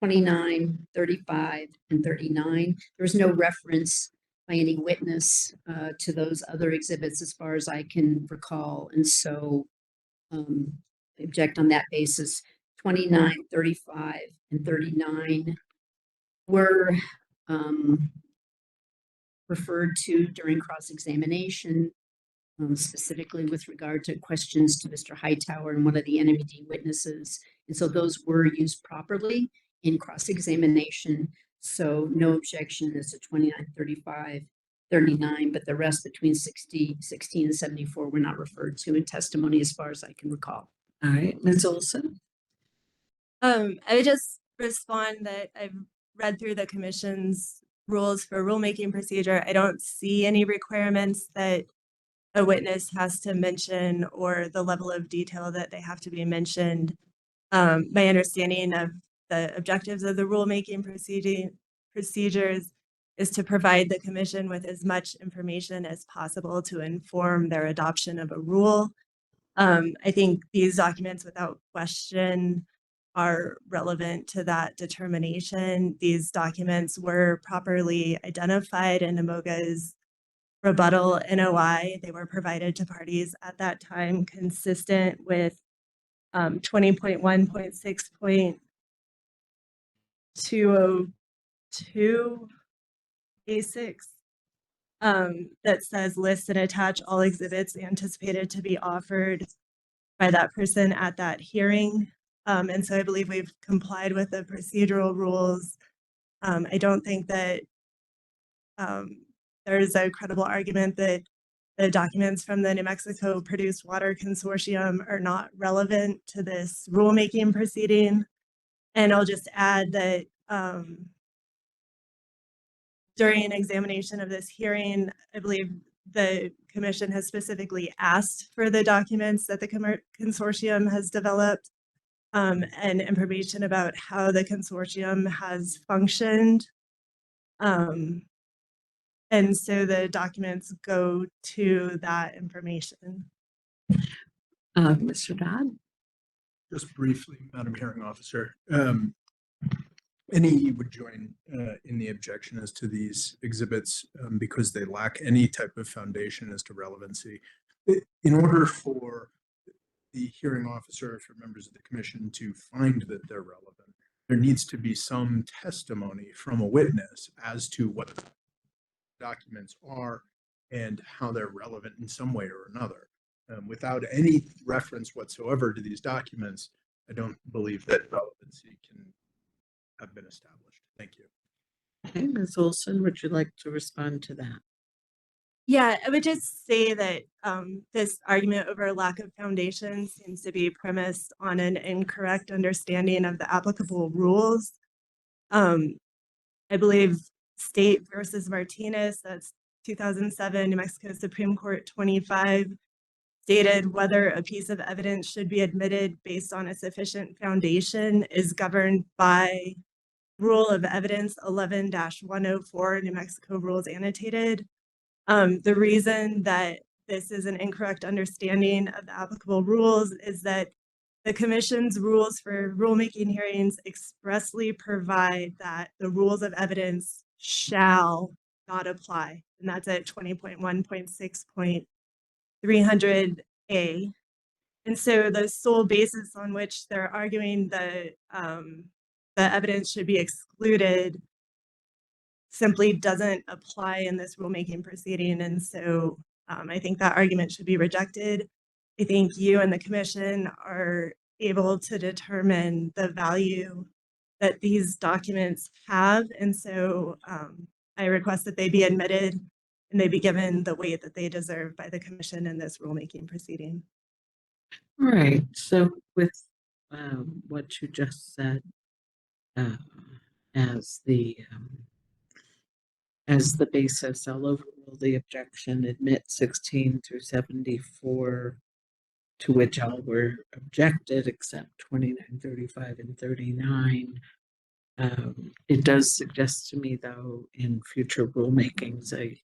29, 35, and 39. There was no reference by any witness to those other exhibits as far as I can recall. And so I object on that basis. 29, 35, and 39 were referred to during cross-examination, specifically with regard to questions to Mr. Hightower and one of the NMED witnesses. And so those were used properly in cross-examination. So no objection as to 29, 35, 39, but the rest between 16 and 74 were not referred to in testimony as far as I can recall. All right, Ms. Olson. I would just respond that I've read through the commission's rules for rulemaking procedure. I don't see any requirements that a witness has to mention or the level of detail that they have to be mentioned. My understanding of the objectives of the rulemaking procedures is to provide the commission with as much information as possible to inform their adoption of a rule. I think these documents without question are relevant to that determination. These documents were properly identified in Namoga's rebuttal NOI. They were provided to parties at that time, consistent with 20.1.6.202 A6 that says list and attach all exhibits anticipated to be offered by that person at that hearing. And so I believe we've complied with the procedural rules. I don't think that there's a credible argument that the documents from the New Mexico Produced Water Consortium are not relevant to this rulemaking proceeding. And I'll just add that during an examination of this hearing, I believe the commission has specifically asked for the documents that the consortium has developed, and information about how the consortium has functioned. And so the documents go to that information. Mr. Dodd? Just briefly, Madam Hearing Officer, any would join in the objection as to these exhibits because they lack any type of foundation as to relevancy. In order for the hearing officer, for members of the commission to find that they're relevant, there needs to be some testimony from a witness as to what the documents are and how they're relevant in some way or another. Without any reference whatsoever to these documents, I don't believe that relevancy can have been established. Thank you. Okay, Ms. Olson, would you like to respond to that? Yeah, I would just say that this argument over lack of foundation seems to be premised on an incorrect understanding of the applicable rules. I believe State versus Martinez, that's 2007, New Mexico Supreme Court 25, stated whether a piece of evidence should be admitted based on a sufficient foundation is governed by Rule of Evidence 11-104, New Mexico Rules Annotated. The reason that this is an incorrect understanding of the applicable rules is that the commission's rules for rulemaking hearings expressly provide that the rules of evidence shall not apply. And that's at 20.1.6.300A. And so the sole basis on which they're arguing the evidence should be excluded simply doesn't apply in this rulemaking proceeding. And so I think that argument should be rejected. I think you and the commission are able to determine the value that these documents have. And so I request that they be admitted and they be given the weight that they deserve by the commission in this rulemaking proceeding. All right, so with what you just said as the basis, I'll overrule the objection, admit 16 through 74, to which all were objected except 29, 35, and 39. It does suggest to me, though, in future rulemakings, I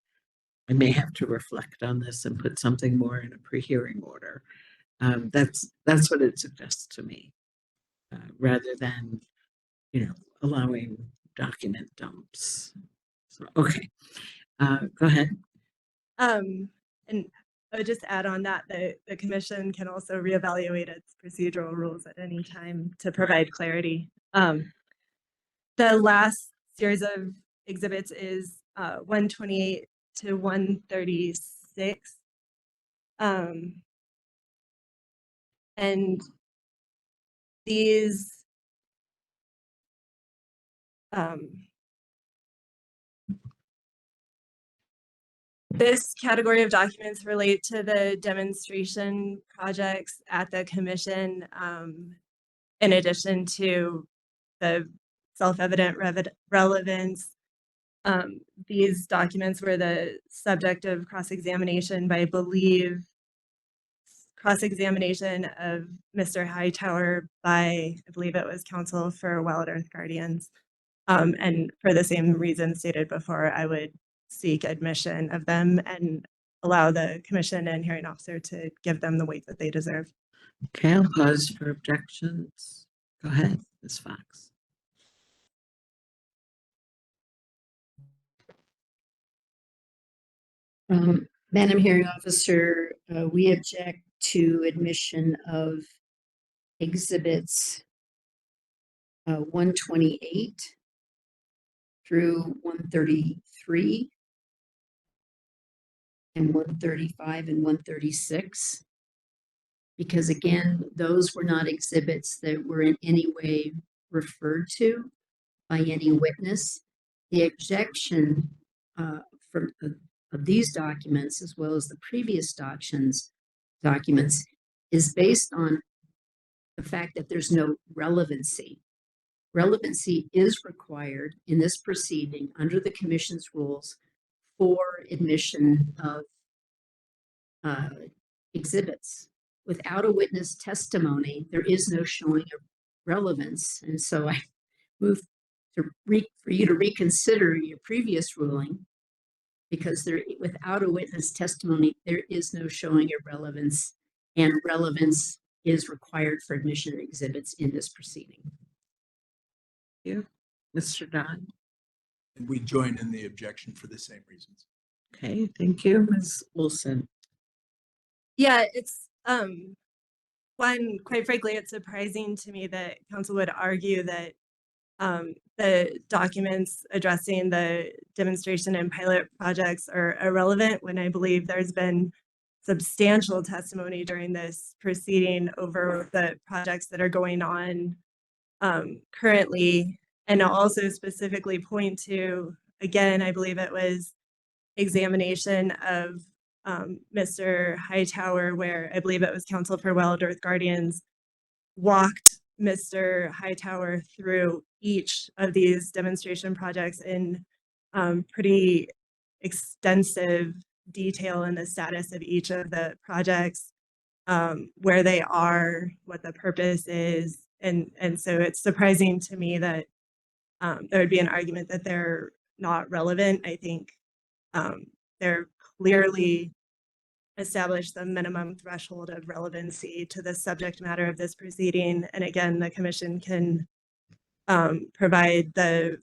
may have to reflect on this and put something more in a pre-hearing order. That's what it suggests to me, rather than, allowing document dumps. So, okay, go ahead. And I would just add on that the commission can also reevaluate its procedural rules at any time to provide clarity. The last series of exhibits is 128 to 136. And these this category of documents relate to the demonstration projects at the commission, in addition to the self-evident relevance. These documents were the subject of cross-examination by, I believe, cross-examination of Mr. Hightower by, I believe it was Counsel for Wild Earth Guardians. And for the same reason stated before, I would seek admission of them and allow the commission and hearing officer to give them the weight that they deserve. Okay, I'll pause for objections. Go ahead, Ms. Fox. Madam Hearing Officer, we object to admission of exhibits 128 through 133 and 135 and 136, because again, those were not exhibits that were in any way referred to by any witness. The objection of these documents, as well as the previous documents, is based on the fact that there's no relevancy. relevancy is required in this proceeding under the commission's rules for admission of exhibits. Without a witness testimony, there is no showing of relevance. And so I move for you to reconsider your previous ruling, because without a witness testimony, there is no showing of relevance, and relevance is required for admission of exhibits in this proceeding. Mr. Dodd. And we join in the objection for the same reasons. Okay, thank you. Ms. Wilson. Yeah, it's one, quite frankly, it's surprising to me that council would argue that the documents addressing the demonstration and pilot projects are irrelevant, when I believe there's been substantial testimony during this proceeding over the projects that are going on currently. And I'll also specifically point to, again, I believe it was examination of Mr. Hightower, where I believe it was Council for Wild Earth Guardians walked Mr. Hightower through each of these demonstration projects in pretty extensive detail in the status of each of the projects, where they are, what the purpose is. And so it's surprising to me that there would be an argument that they're not relevant. I think they're clearly established the minimum threshold of relevancy to the subject matter of this proceeding. And again, the commission can provide the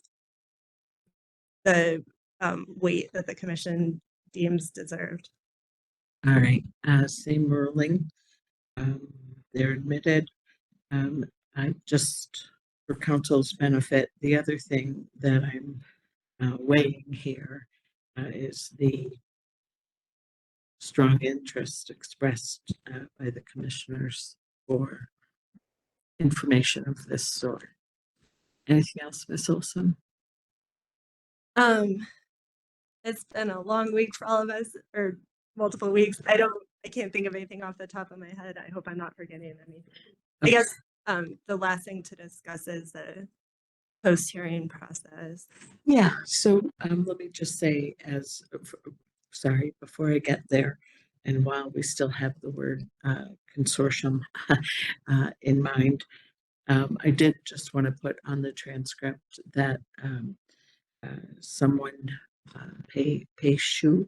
weight that the commission deems deserved. All right, same ruling. They're admitted. I just, for council's benefit, the other thing that I'm weighing here is the strong interest expressed by the commissioners for information of this sort. Anything else, Ms. Olson? It's been a long week for all of us, or multiple weeks. I can't think of anything off the top of my head. I hope I'm not forgetting anything. I guess the last thing to discuss is the post-hearing process. Yeah, so let me just say, sorry, before I get there, and while we still have the word consortium in mind, I did just want to put on the transcript that someone, Pei Shu,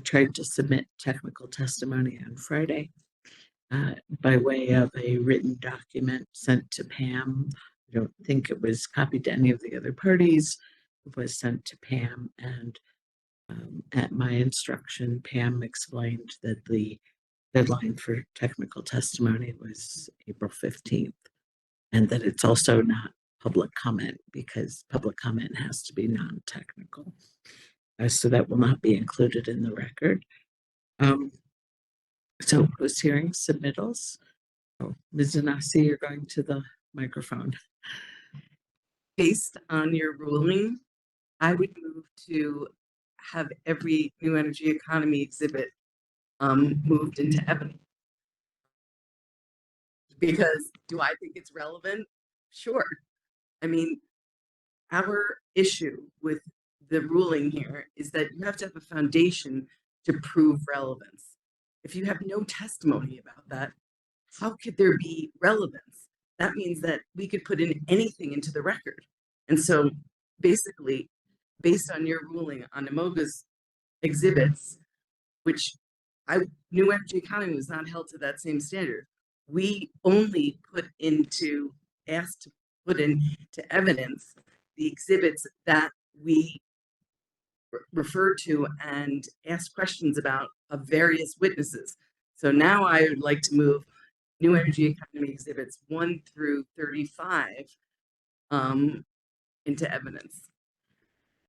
tried to submit technical testimony on Friday by way of a written document sent to Pam. I don't think it was copied to any of the other parties. It was sent to Pam, and at my instruction, Pam explained that the deadline for technical testimony was April 15th, and that it's also not public comment because public comment has to be non-technical. So that will not be included in the record. So post-hearing submittals. Oh, Ms. Zanasi, you're going to the microphone. Based on your ruling, I would move to have every new energy economy exhibit moved into evidence. Because do I think it's relevant? Sure. I mean, our issue with the ruling here is that you have to have a foundation to prove relevance. If you have no testimony about that, how could there be relevance? That means that we could put in anything into the record. And so basically, based on your ruling on Imoga's exhibits, which New Energy Economy was not held to that same standard. We only asked to put into evidence the exhibits that we refer to and ask questions about of various witnesses. So now I would like to move New Energy Economy exhibits 1 through 35 into evidence.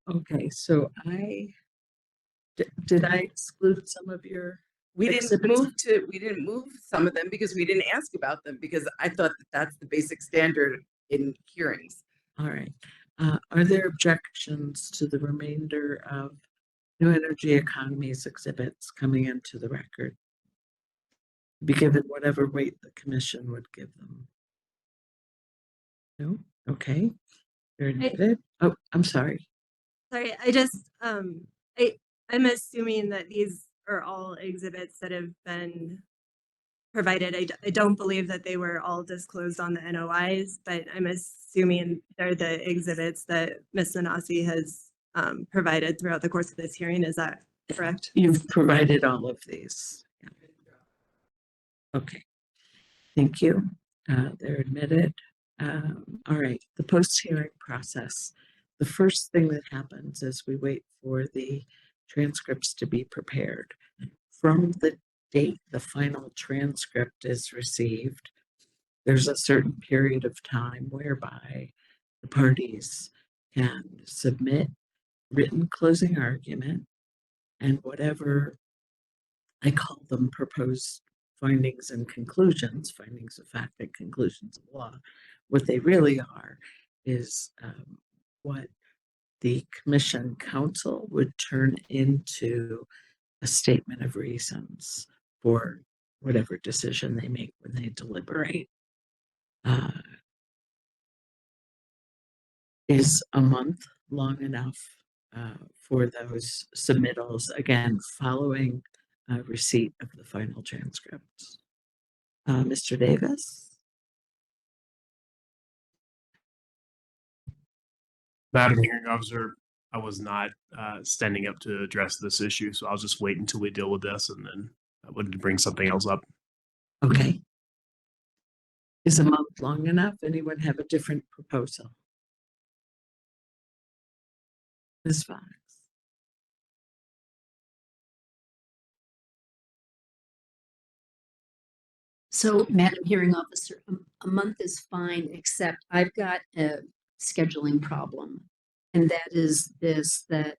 Okay, so did I exclude some of your We exhibits? we didn't move some of them because we didn't ask about them, because I thought that that's the basic standard in hearings. All right. Are there objections to the remainder of New Energy Economy's exhibits coming into the record? Be given whatever weight the commission would give them. No? Okay. Very noted. Oh, I'm sorry. Sorry, I'm assuming that these are all exhibits that have been provided. I don't believe that they were all disclosed on the NOIs, but I'm assuming they're the exhibits that Ms. Manasi has provided throughout the course of this hearing. Is that correct? You've provided all of these. Yeah. Okay. Thank you. They're admitted. All right, the post-hearing process. The first thing that happens is we wait for the transcripts to be prepared. From the date the final transcript is received, there's a certain period of time whereby the parties can submit written closing argument and whatever I call them proposed findings and conclusions, findings of fact and conclusions of law. What they really are is what the commission council would turn into a statement of reasons for whatever decision they make when they deliberate. Is a month long enough for those submittals, again, following receipt of the final transcripts? Mr. Davis? Madam Hearing Officer, I was not standing up to address this issue, so I'll just wait until we deal with this and then I would bring something else up. Okay. Is a month long enough? Anyone have a different proposal? Ms. Fox? So, Madam Hearing Officer, a month is fine, except I've got a scheduling problem. And that is this, that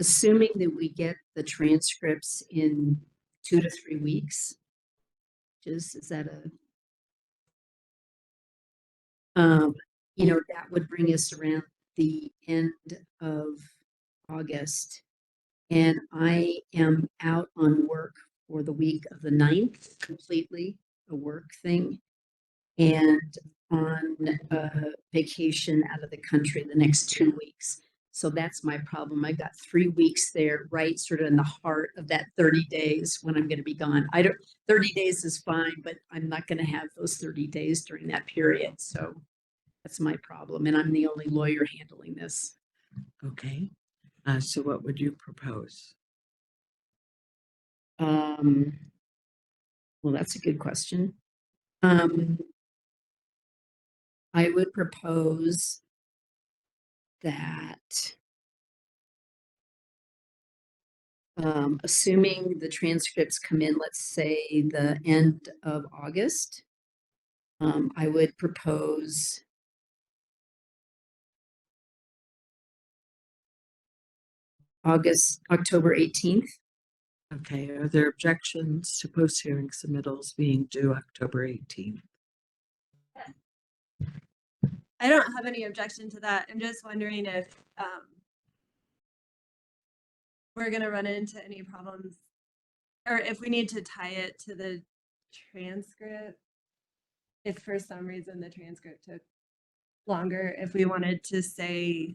assuming that we get the transcripts in 2 to 3 weeks, is that that would bring us around the end of August. And I am out on work for the week of the 9th, completely a work thing, and on vacation out of the country the next 2 weeks. So that's my problem. I've got 3 weeks there, right sort of in the heart of that 30 days when I'm going to be gone. 30 days is fine, but I'm not going to have those 30 days during that period. So that's my problem. And I'm the only lawyer handling this. Okay. So what would you propose? Well, that's a good question. I would propose that assuming the transcripts come in, let's say the end of August, I would propose October 18th. Okay, are there objections to post-hearing submittals being due October 18th? I don't have any objection to that. I'm just wondering if we're going to run into any problems or if we need to tie it to the transcript. If for some reason the transcript took longer, if we wanted to say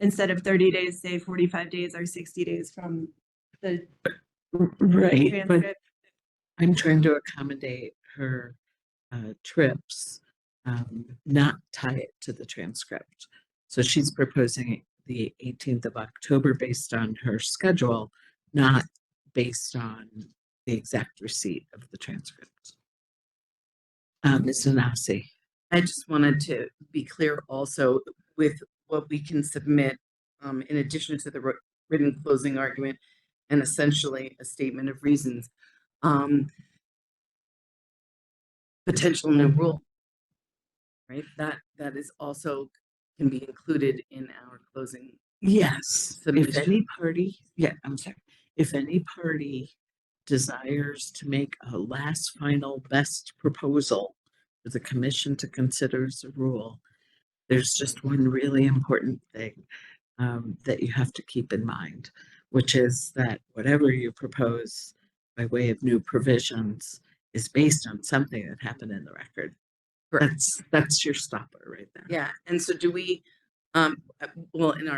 instead of 30 days, say 45 days or 60 days from the Right, but transcript. I'm trying to accommodate her trips, not tie it to the transcript. So she's proposing the 18th of October based on her schedule, not based on the exact receipt of the transcript. Ms. Anasi? I just wanted to be clear also with what we can submit in addition to the written closing argument and essentially a statement of reasons. Potential new rule, right? That is also can be included in our closing. Yes, if Submission. any party, if any party desires to make a last final best proposal for the commission to consider as a rule, there's just one really important thing that you have to keep in mind, which is that whatever you propose by way of new provisions is based on something that happened in the record. That's your stopper right there. Yeah, and so do we, well, in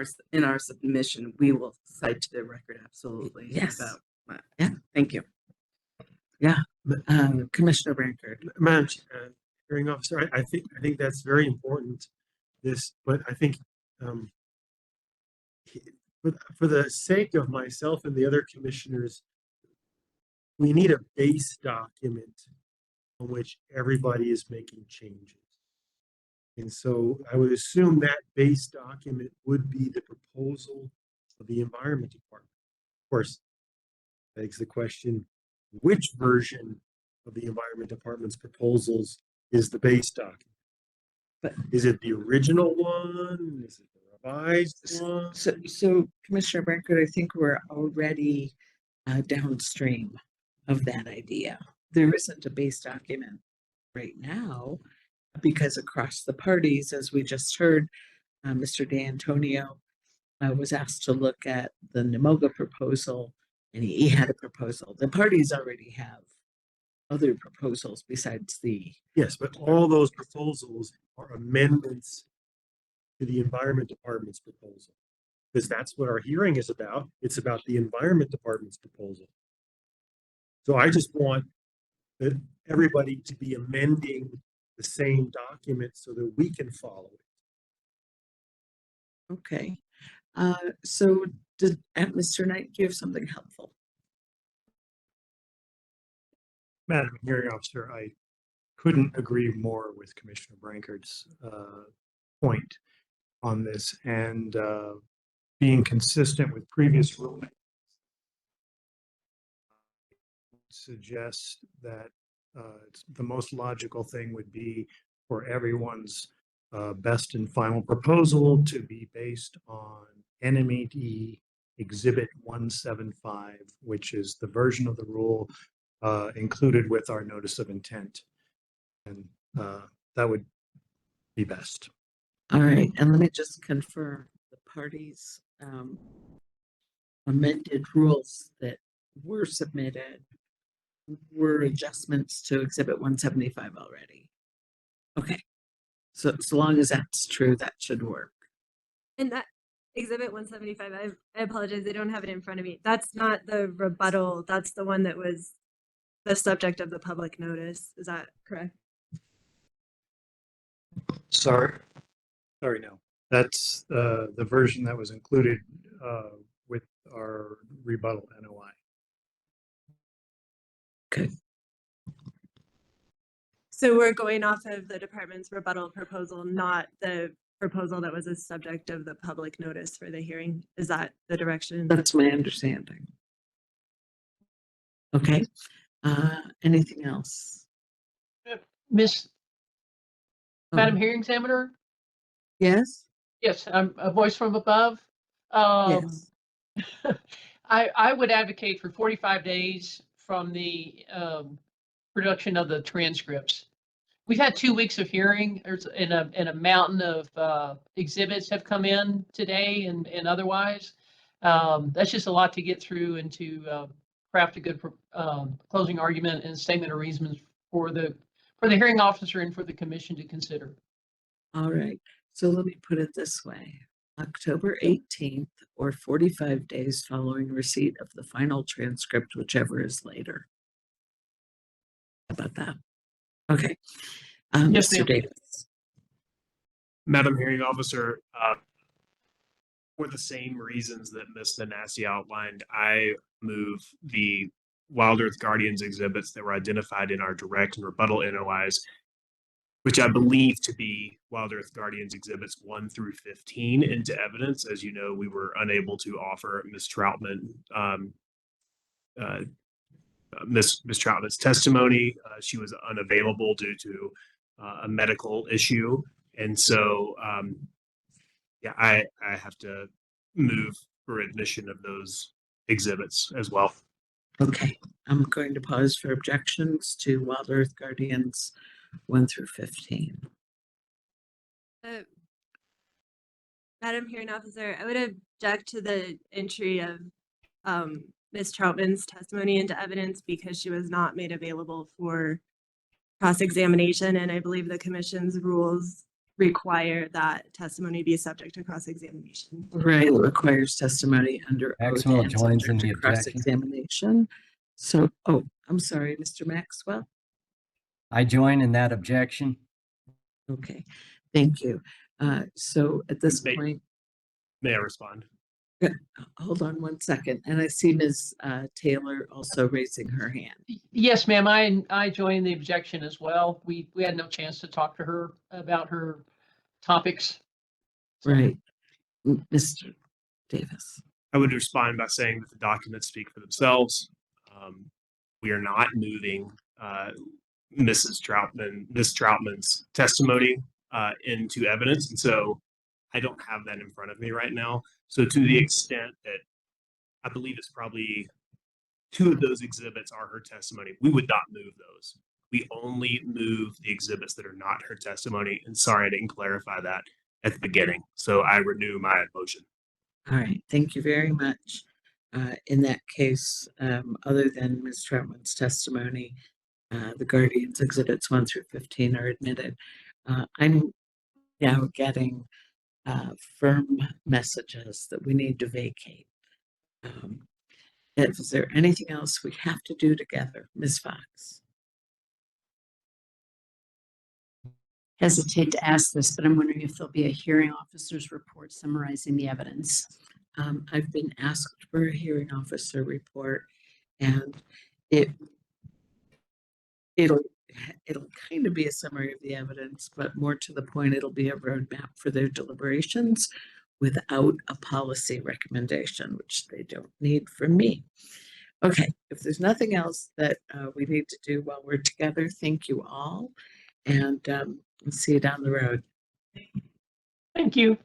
our submission, we will cite to the record absolutely. Yes. About that. Yeah. Thank you. Commissioner Brankard. Madam Hearing Officer, I think that's very important. But I think for the sake of myself and the other commissioners, we need a base document on which everybody is making changes. And so I would assume that base document would be the proposal of the Environment Department. Of course, begs the question, which version of the Environment Department's proposals is the base document? But is it the original one? Is it the revised one? So Commissioner Brankard, I think we're already downstream of that idea. There isn't a base document right now because across the parties, as we just heard, Mr. D'Antonio was asked to look at the NMOGA proposal, and he had a proposal. The parties already have other proposals besides the. Yes, but all those proposals are amendments to the Environment Department's proposal. Because that's what our hearing is about. It's about the Environment Department's proposal. So I just want everybody to be amending the same document so that we can follow it. Okay. So did Mr. Knight give something helpful? Madam Hearing Officer, I couldn't agree more with Commissioner Brankard's point on this, and being consistent with previous rulings, suggest that the most logical thing would be for everyone's best and final proposal to be based on NMED Exhibit 175, which is the version of the rule included with our notice of intent. And that would be best. All right, and let me just confirm the parties' amended rules that were submitted were adjustments to Exhibit 175 already. Okay, so as long as that's true, that should work. And that Exhibit 175, I apologize, I don't have it in front of me. That's not the rebuttal. That's the one that was the subject of the public notice. Is that correct? Sorry, no. That's the version that was included with our rebuttal NOI. Okay. So we're going off of the department's rebuttal proposal, not the proposal that was a subject of the public notice for the hearing. Is that the direction? That's my understanding. Okay. Anything else? Madam Hearing Examiner? Yes? Yes, I'm a voice from above. Yes. I would advocate for 45 days from the production of the transcripts. We've had 2 weeks of hearing, and a mountain of exhibits have come in today and otherwise. That's just a lot to get through and to craft a good closing argument and statement of reasons for the hearing officer and for the commission to consider. All right. So let me put it this way. October 18th or 45 days following receipt of the final transcript, whichever is later. How about that? Okay. Yes, Mr. ma'am. Davis. Madam Hearing Officer, for the same reasons that Ms. Nanasi outlined, I move the Wild Earth Guardians exhibits that were identified in our direct and rebuttal NOIs, which I believe to be Wild Earth Guardians exhibits 1 through 15 into evidence. As you know, we were unable to offer Ms. Troutman, Ms. Troutman's testimony. She was unavailable due to a medical issue. And so, yeah, I have to move for admission of those exhibits as well. Okay. I'm going to pause for objections to Wild Earth Guardians 1 through 15. Madam Hearing Officer, I would object to the entry of Ms. Troutman's testimony into evidence because she was not made available for cross-examination, and I believe the commission's rules require that testimony be subject to cross-examination. Right, it requires testimony under oath Maxwell and joins in subject to the objection. cross-examination. So, oh, I'm sorry, Mr. Maxwell. I join in that objection. Okay, thank you. So at this May- point, May I respond? hold on one second. And I see Ms. Taylor also raising her hand. Yes, ma'am. I joined the objection as well. We had no chance to talk to her about her topics. Right. Mr. Davis. I would respond by saying that the documents speak for themselves. We are not moving Ms. Troutman's testimony into evidence. And so I don't have that in front of me right now. So to the extent that I believe it's probably 2 of those exhibits are her testimony, we would not move those. We only move the exhibits that are not her testimony. And sorry, I didn't clarify that at the beginning. So I renew my motion. All right, thank you very much. In that case, other than Ms. Troutman's testimony, the Guardian's exhibits 1 through 15 are admitted. I'm now getting firm messages that we need to vacate. Is there anything else we have to do together? Ms. Fox? Hesitate to ask this, but I'm wondering if there'll be a hearing officer's report summarizing the evidence. I've been asked for a hearing officer report, and it'll kind of be a summary of the evidence, but more to the point, it'll be a roadmap for their deliberations without a policy recommendation, which they don't need from me. Okay, if there's nothing else that we need to do while we're together, thank you all, and see you down the road. Thank you.